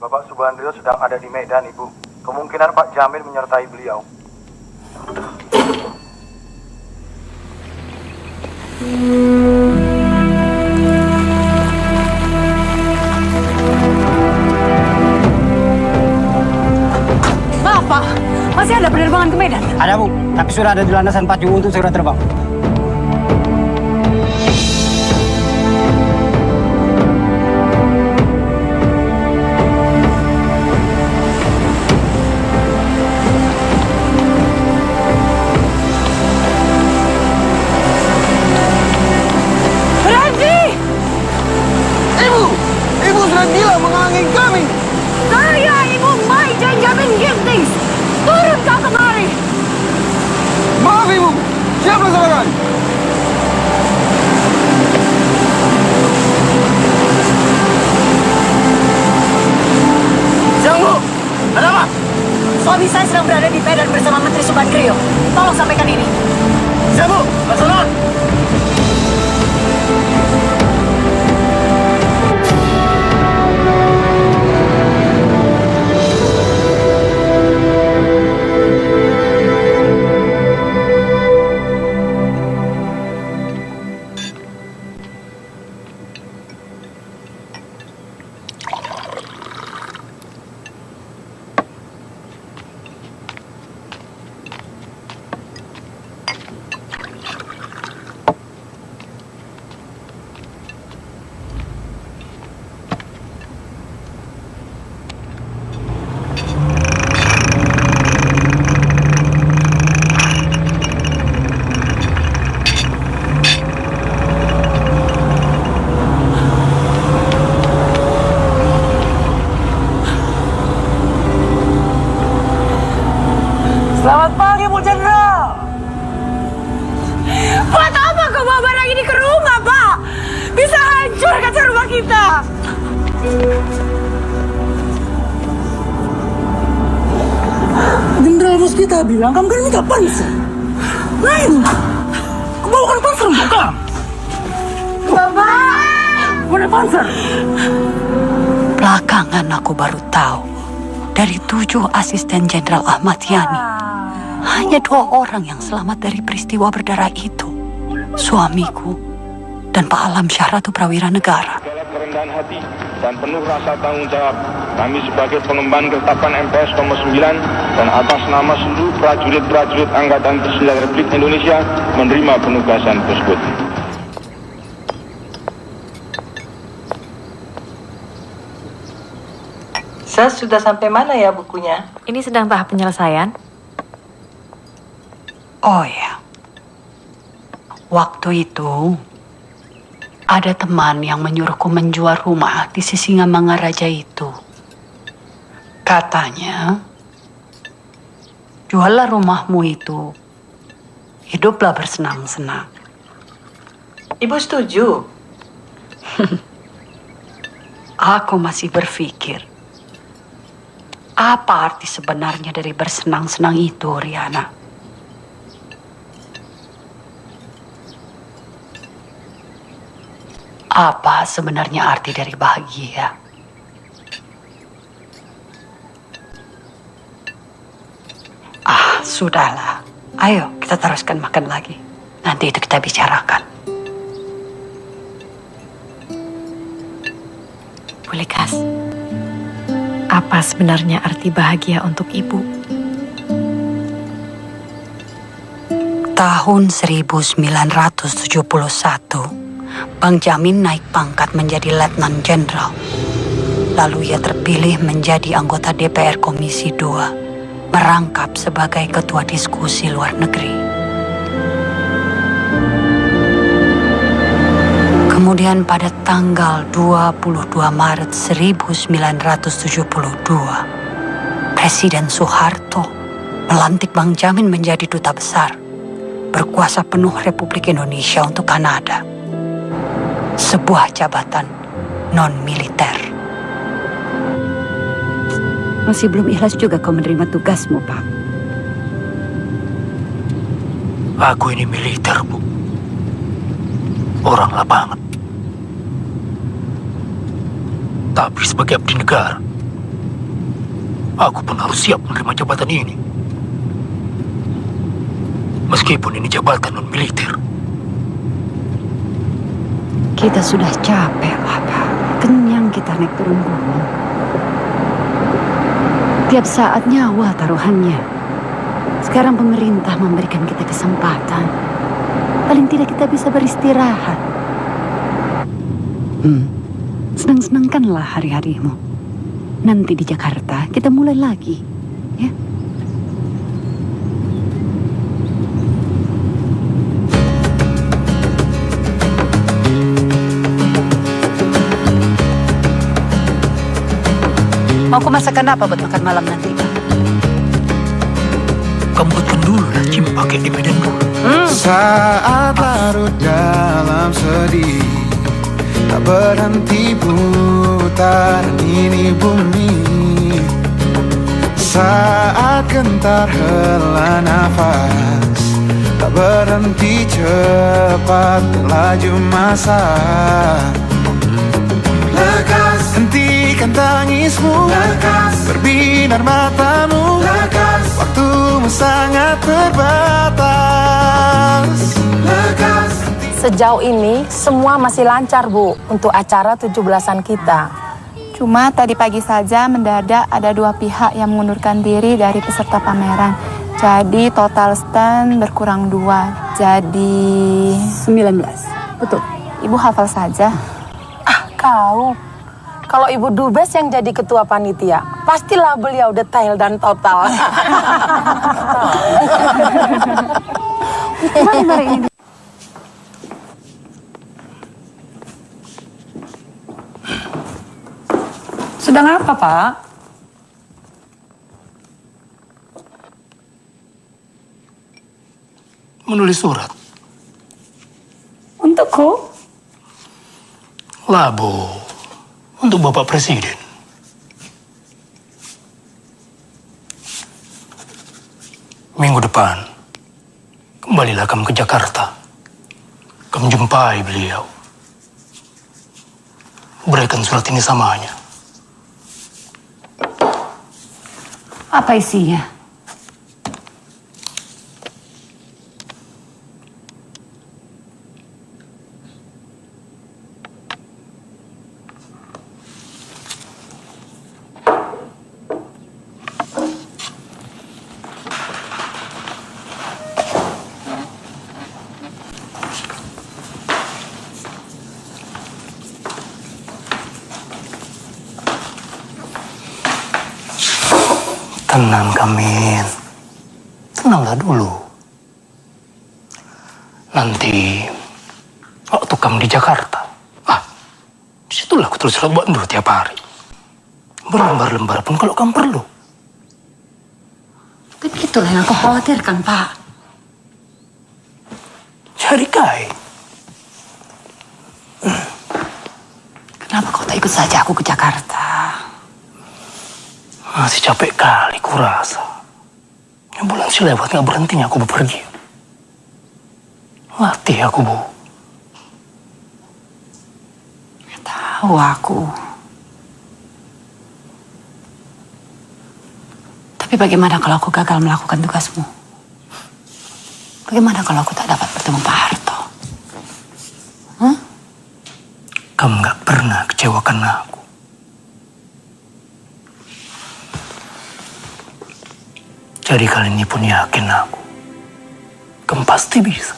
Bapak Subandrio sedang ada di Medan, Ibu. Kemungkinan Pak Jamin menyertai beliau. Maaf, Pak. Masih ada penerbangan ke Medan? Ada, Bu. Tapi sudah ada di landasan pacu untuk segera terbang. Ibu sudah gila menghalangi kami. Saya Ibu Mai Janjamin Gifties. Turun kau kemari. Maaf Ibu, siap laksanakan. Siang, Bu. Ada apa? Suami saya sedang berada di Medan bersama Menteri Subandrio. Tolong sampaikan ini. Siap, Bu. Laksanakan. Selamat pagi, Bu Jenderal. Buat apa kau bawa barang ini ke rumah, Pak? Bisa hancur kaca rumah kita. Jenderal bos kita bilang kamu kan minta panser. Lain, kau bawakan panser untuk kamu. Bapak! Mana panser? Belakangan aku baru tahu, dari 7 asisten Jenderal Ahmad Yani, hanya 2 orang yang selamat dari peristiwa berdarah itu. Suamiku dan Pak Alam Syah Ratu Prawira Negara. Kerendahan hati dan penuh rasa tanggung jawab, kami sebagai pengemban ketetapan MPS nomor 9 dan atas nama seluruh prajurit-prajurit Angkatan Bersenjata Republik Indonesia menerima penugasan tersebut. Saya sudah sampai mana ya bukunya? Ini sedang tahap penyelesaian. Oh ya, waktu itu ada teman yang menyuruhku menjual rumah di Sisingamangaraja itu. Katanya, juallah rumahmu itu, hiduplah bersenang-senang. Ibu setuju? Aku masih berpikir, apa arti sebenarnya dari bersenang-senang itu, Riana? Apa sebenarnya arti dari bahagia? Sudahlah. Ayo kita teruskan makan lagi. Nanti itu kita bicarakan. Bu Likas, apa sebenarnya arti bahagia untuk Ibu? Tahun 1971, Bang Jamin naik pangkat menjadi Letnan Jenderal. Lalu ia terpilih menjadi anggota DPR Komisi 2, merangkap sebagai Ketua Diskusi Luar Negeri. Kemudian pada tanggal 22 Maret 1972, Presiden Soeharto melantik Bang Jamin menjadi Duta Besar, berkuasa penuh Republik Indonesia untuk Kanada. Sebuah jabatan non-militer. Masih belum ikhlas juga kau menerima tugasmu, Pak. Aku ini militer, Bu. Orang lapangan. Tapi sebagai abdi negara, aku pun harus siap menerima jabatan ini. Meskipun ini jabatan non-militer. Kita sudah capek lah, Pak. Kenyang kita naik turun gunung. Tiap saat nyawa taruhannya. Sekarang pemerintah memberikan kita kesempatan. Paling tidak kita bisa beristirahat. Senang-senangkanlah hari-harimu. Nanti di Jakarta kita mulai lagi, ya. Mau aku masakan apa buat makan malam nanti, Pak? Kamu buatkan dulu lah, Cim, pakai di medan dulu. Saat larut dalam sedih, tak berhenti putaran ini bumi. Saat gentar hela nafas, tak berhenti cepat laju masa. Lekas, hentikan tangismu. Lekas, berbinar matamu. Lekas, waktumu sangat terbatas. Lekas. Sejauh ini semua masih lancar, Bu, untuk acara 17-an kita. Cuma tadi pagi saja mendadak ada 2 pihak yang mengundurkan diri dari peserta pameran. Jadi total stand berkurang 2. Jadi 19. Betul. Ibu hafal saja. Kau, kalau Ibu Dubes yang jadi ketua panitia, pastilah beliau detail dan total. Mari ini. Sedang apa, Pak? Menulis surat. Untukku? Labo, untuk Bapak Presiden. Minggu depan, kembalilah kamu ke Jakarta. Kamu jumpai beliau. Berikan surat ini samanya. Apa isinya? Tenang, Kamin. Tenanglah dulu. Nanti, waktu kamu di Jakarta, disitulah aku tulis surat buat tiap hari. Berlembar-lembar pun kalau kamu perlu. Tapi itulah yang aku khawatirkan, Pak. Jadi, Kai. Kenapa kau tak ikut saja aku ke Jakarta? Masih capek kali kurasa. Yang bulan sih lewat gak berhentinya aku bepergian. Latih aku, Bu. Tahu aku. Tapi bagaimana kalau aku gagal melakukan tugasmu? Bagaimana kalau aku tak dapat bertemu Pak Harto? Kamu gak pernah kecewakan aku. Jadi kali ini pun yakin aku. Kamu pasti bisa.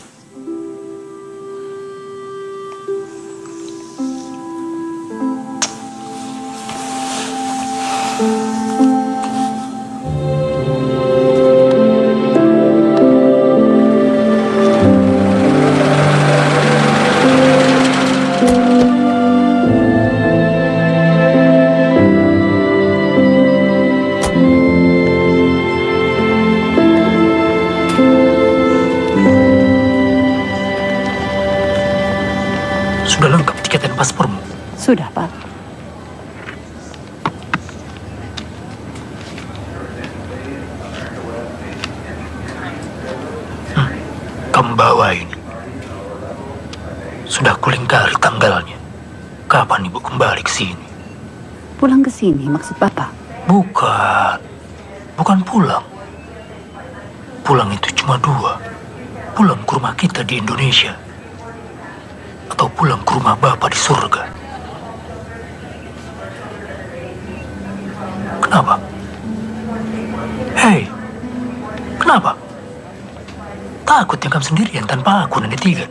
Sudah lengkap tiket dan paspormu? Sudah, Pak. Kamu bawa ini. Sudah kulingkari tanggalnya. Kapan Ibu kembali ke sini? Pulang ke sini maksud Bapak? Bukan. Bukan pulang. Pulang itu cuma 2. Pulang ke rumah kita di Indonesia. Atau pulang ke rumah Bapak di surga. Kenapa? Hei, kenapa? Takut yang kamu sendirian tanpa aku nanti tiga?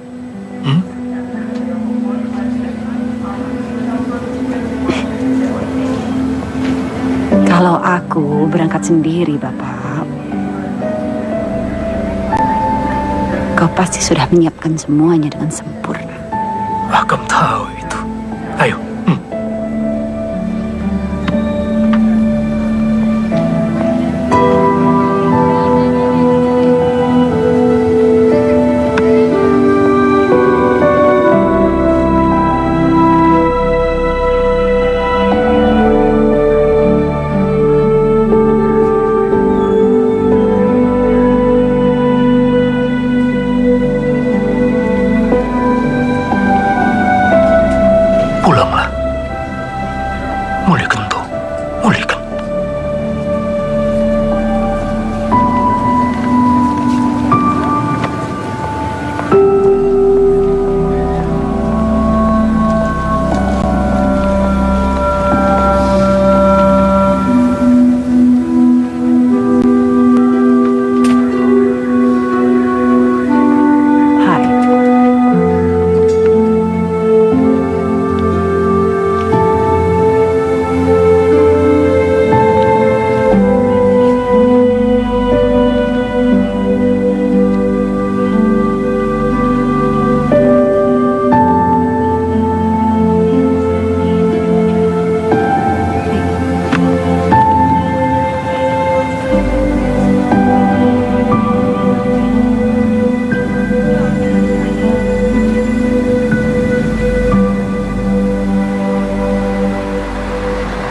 Kalau aku berangkat sendiri, Bapak, kau pasti sudah menyiapkan semuanya dengan sempurna. Ah, kamu tahu itu. Ayo.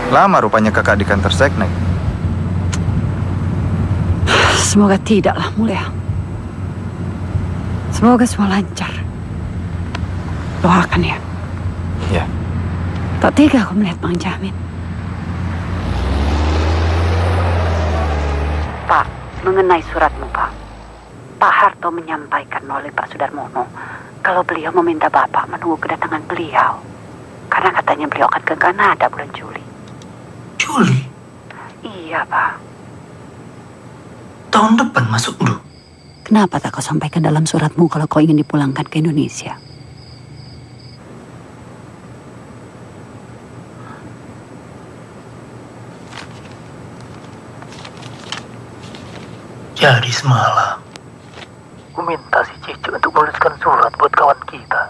Lama rupanya kakak di kantor seknek. Semoga tidaklah, Mulia. Semoga semua lancar. Doakan ya. Ya. Tak tega aku melihat Bang Jamin. Pak, mengenai suratmu, Pak. Pak Harto menyampaikan melalui Pak Sudarmono kalau beliau meminta Bapak menunggu kedatangan beliau. Karena katanya beliau akan ke Kanada bulan Juli. Juli? Iya, Pak. Tahun depan masuk dulu. Kenapa tak kau sampaikan dalam suratmu kalau kau ingin dipulangkan ke Indonesia? Jadi semalam, aku minta si Cici untuk menuliskan surat buat kawan kita.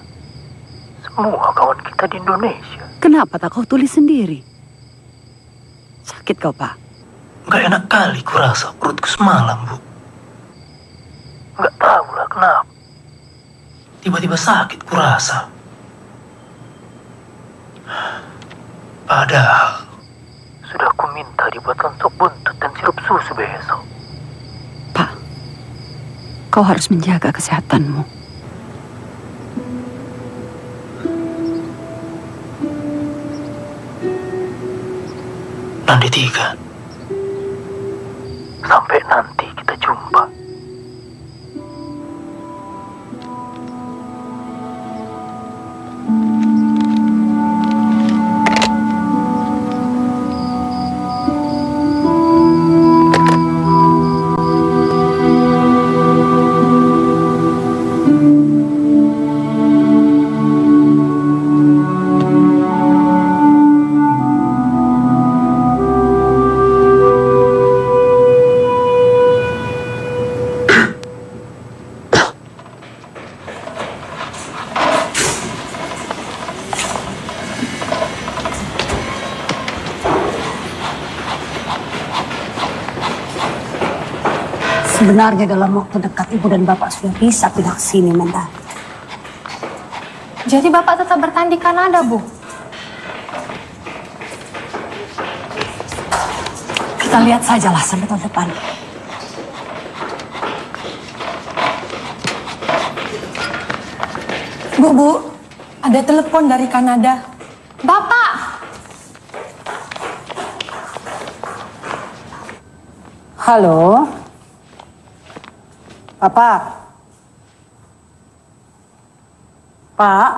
Semua kawan kita di Indonesia. Kenapa tak kau tulis sendiri? Sakit kau, Pak? Gak enak kali kurasa perutku semalam, Bu. Gak tahulah kenapa. Tiba-tiba sakit kurasa. Padahal sudah aku minta dibuatkan sop buntut dan sirup susu besok. Pak, kau harus menjaga kesehatanmu. Nanti tiga. Sampai nanti kita jumpa. Sebenarnya dalam waktu dekat Ibu dan Bapak sudah bisa pindah ke sini, Menda. Jadi Bapak tetap bertahan di Kanada, Bu? Kita lihat sajalah sampai tahun depan. Bu, ada telepon dari Kanada. Bapak! Halo? Bapak? Pak?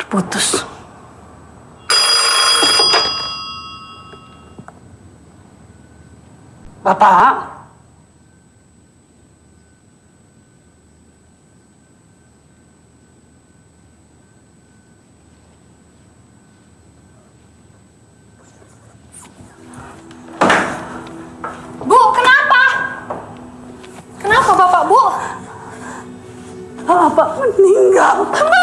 terputus. Bapak? Bu, kenapa? Kenapa Bapak, Bu? Bapak meninggal. Bu.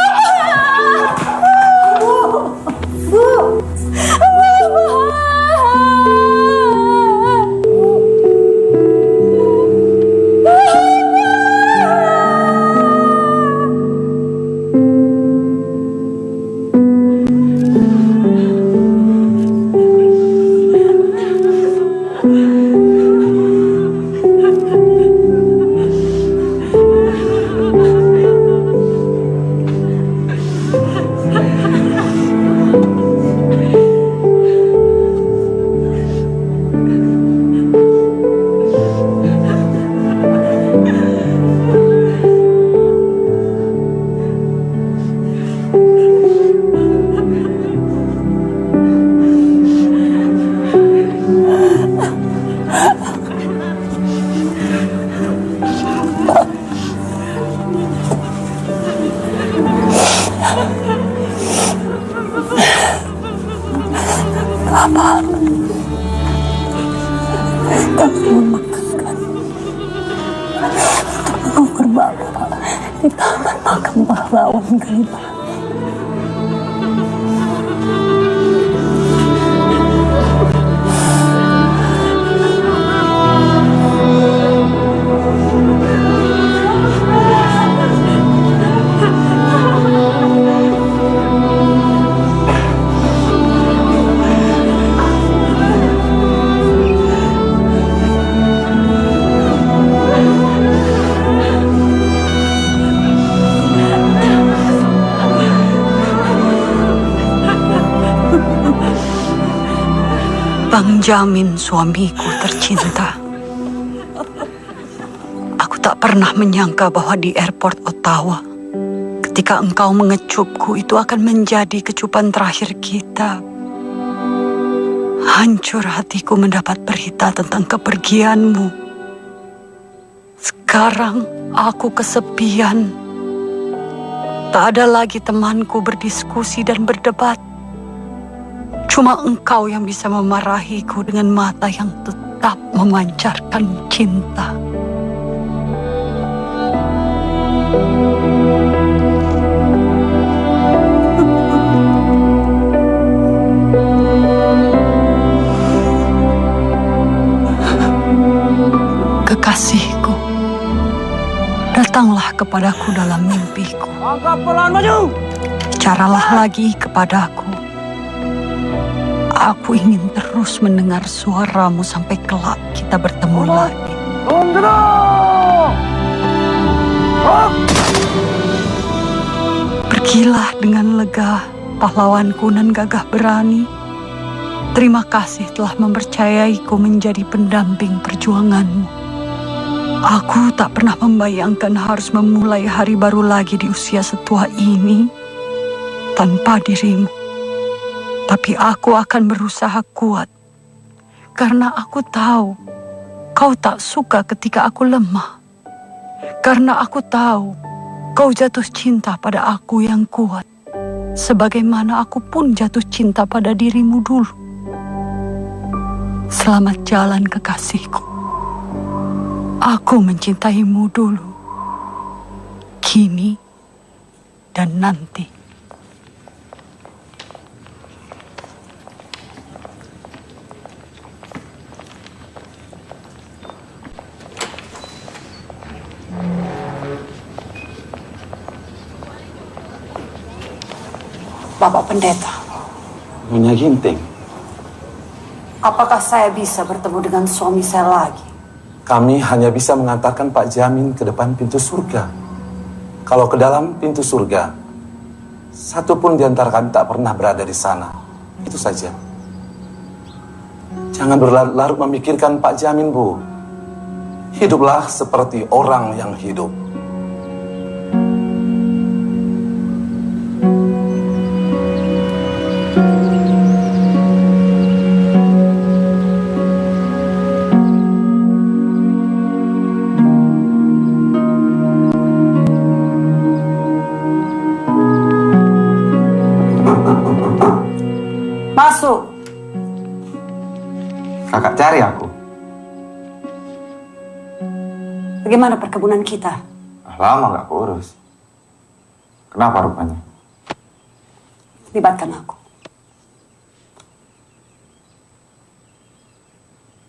Di taman makam pahlawan Gelibah. Bang Jamin, suamiku tercinta. Aku tak pernah menyangka bahwa di airport Ottawa, ketika engkau mengecupku, itu akan menjadi kecupan terakhir kita. Hancur hatiku mendapat berita tentang kepergianmu. Sekarang aku kesepian. Tak ada lagi temanku berdiskusi dan berdebat. Cuma engkau yang bisa memarahiku dengan mata yang tetap memancarkan cinta. Kekasihku, datanglah kepadaku dalam mimpiku. Angkat pelan maju. Bicaralah lagi kepadaku. Aku ingin terus mendengar suaramu sampai kelak kita bertemu lagi. Pergilah dengan lega, pahlawanku nan gagah berani. Terima kasih telah mempercayaiku menjadi pendamping perjuanganmu. Aku tak pernah membayangkan harus memulai hari baru lagi di usia setua ini tanpa dirimu. Tapi aku akan berusaha kuat, karena aku tahu kau tak suka ketika aku lemah. Karena aku tahu kau jatuh cinta pada aku yang kuat, sebagaimana aku pun jatuh cinta pada dirimu dulu. Selamat jalan kekasihku. Aku mencintaimu dulu, kini, dan nanti. Bapak Pendeta, Nyonya Ginting, apakah saya bisa bertemu dengan suami saya lagi? kami hanya bisa mengantarkan Pak Jamin ke depan pintu surga. Kalau ke dalam pintu surga, satu pun di antara kami tak pernah berada di sana. Itu saja. Jangan berlarut-larut memikirkan Pak Jamin, Bu. Hiduplah seperti orang yang hidup. Masuk. Kakak cari aku. Bagaimana perkebunan kita? Lama gak kurus. Kenapa rupanya? Libatkan aku.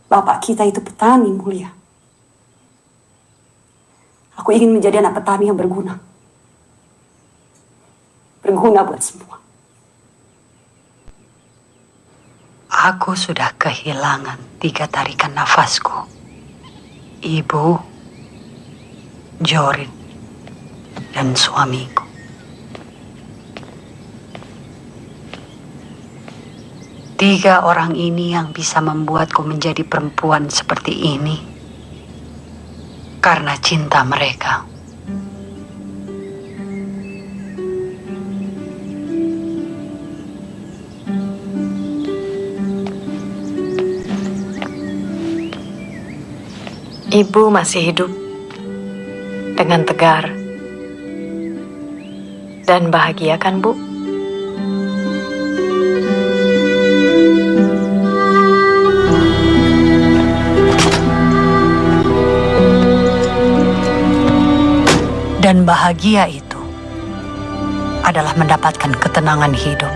Bapak kita itu petani mulia. Aku ingin menjadi anak petani yang berguna. Berguna buat semua. Aku sudah kehilangan 3 tarikan nafasku. Ibu, Jorin, dan suamiku. Tiga orang ini yang bisa membuatku menjadi perempuan seperti ini karena cinta mereka. Ibu masih hidup dengan tegar dan bahagia, kan, Bu? Dan bahagia itu adalah mendapatkan ketenangan hidup.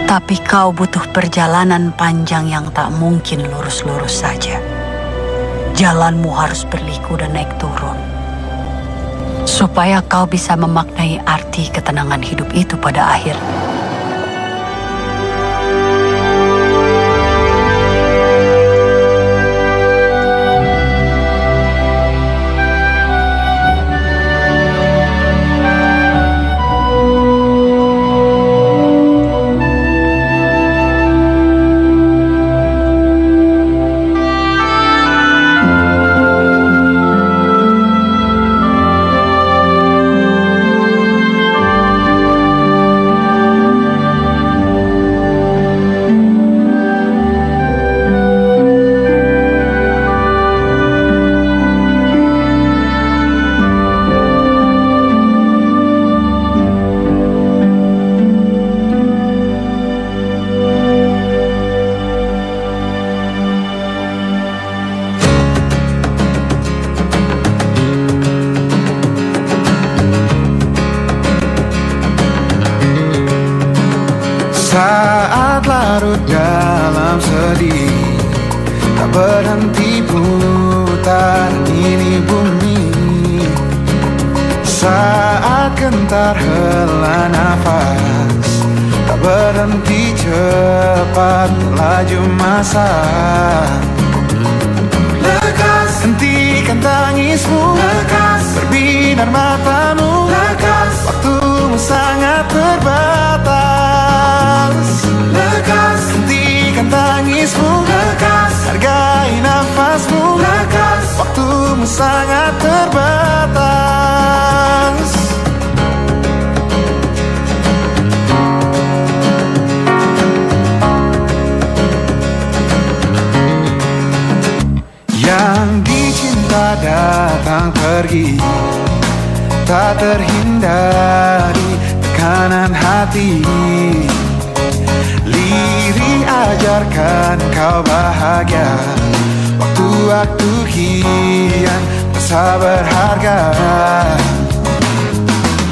Tapi kau butuh perjalanan panjang yang tak mungkin lurus-lurus saja. Jalanmu harus berliku dan naik turun. Supaya kau bisa memaknai arti ketenangan hidup itu pada akhirnya. Saat larut dalam sedih, tak berhenti putar ini bumi. Saat gentar hela nafas, tak berhenti cepat laju masa. Lekas hentikan tangismu, lekas berbinar matamu, lekas waktumu sangat terbatas. Lekas hentikan tangismu, lekas hargai nafasmu, lekas waktumu sangat terbatas. Yang dicinta datang pergi, tak terhindari tekanan hati. Lirih ajarkan kau bahagia, waktu-waktu kian masa berharga.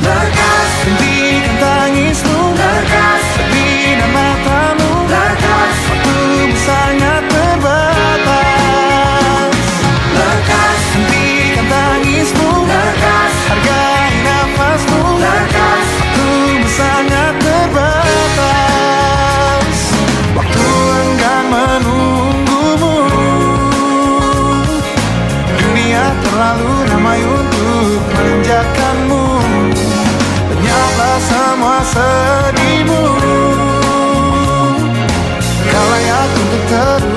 Lekas hentikan tangismu, lekas berbinar matamu, lekas waktumu sangat terbatas. Lekas hentikan tangismu, lekas hargai nafasmu, lekas waktumu sangat terbatas. Waktu enggan menunggumu, dunia terlalu ramai untuk menjakanmu. Lenyaplah semua sedihmu, kau layak untuk terus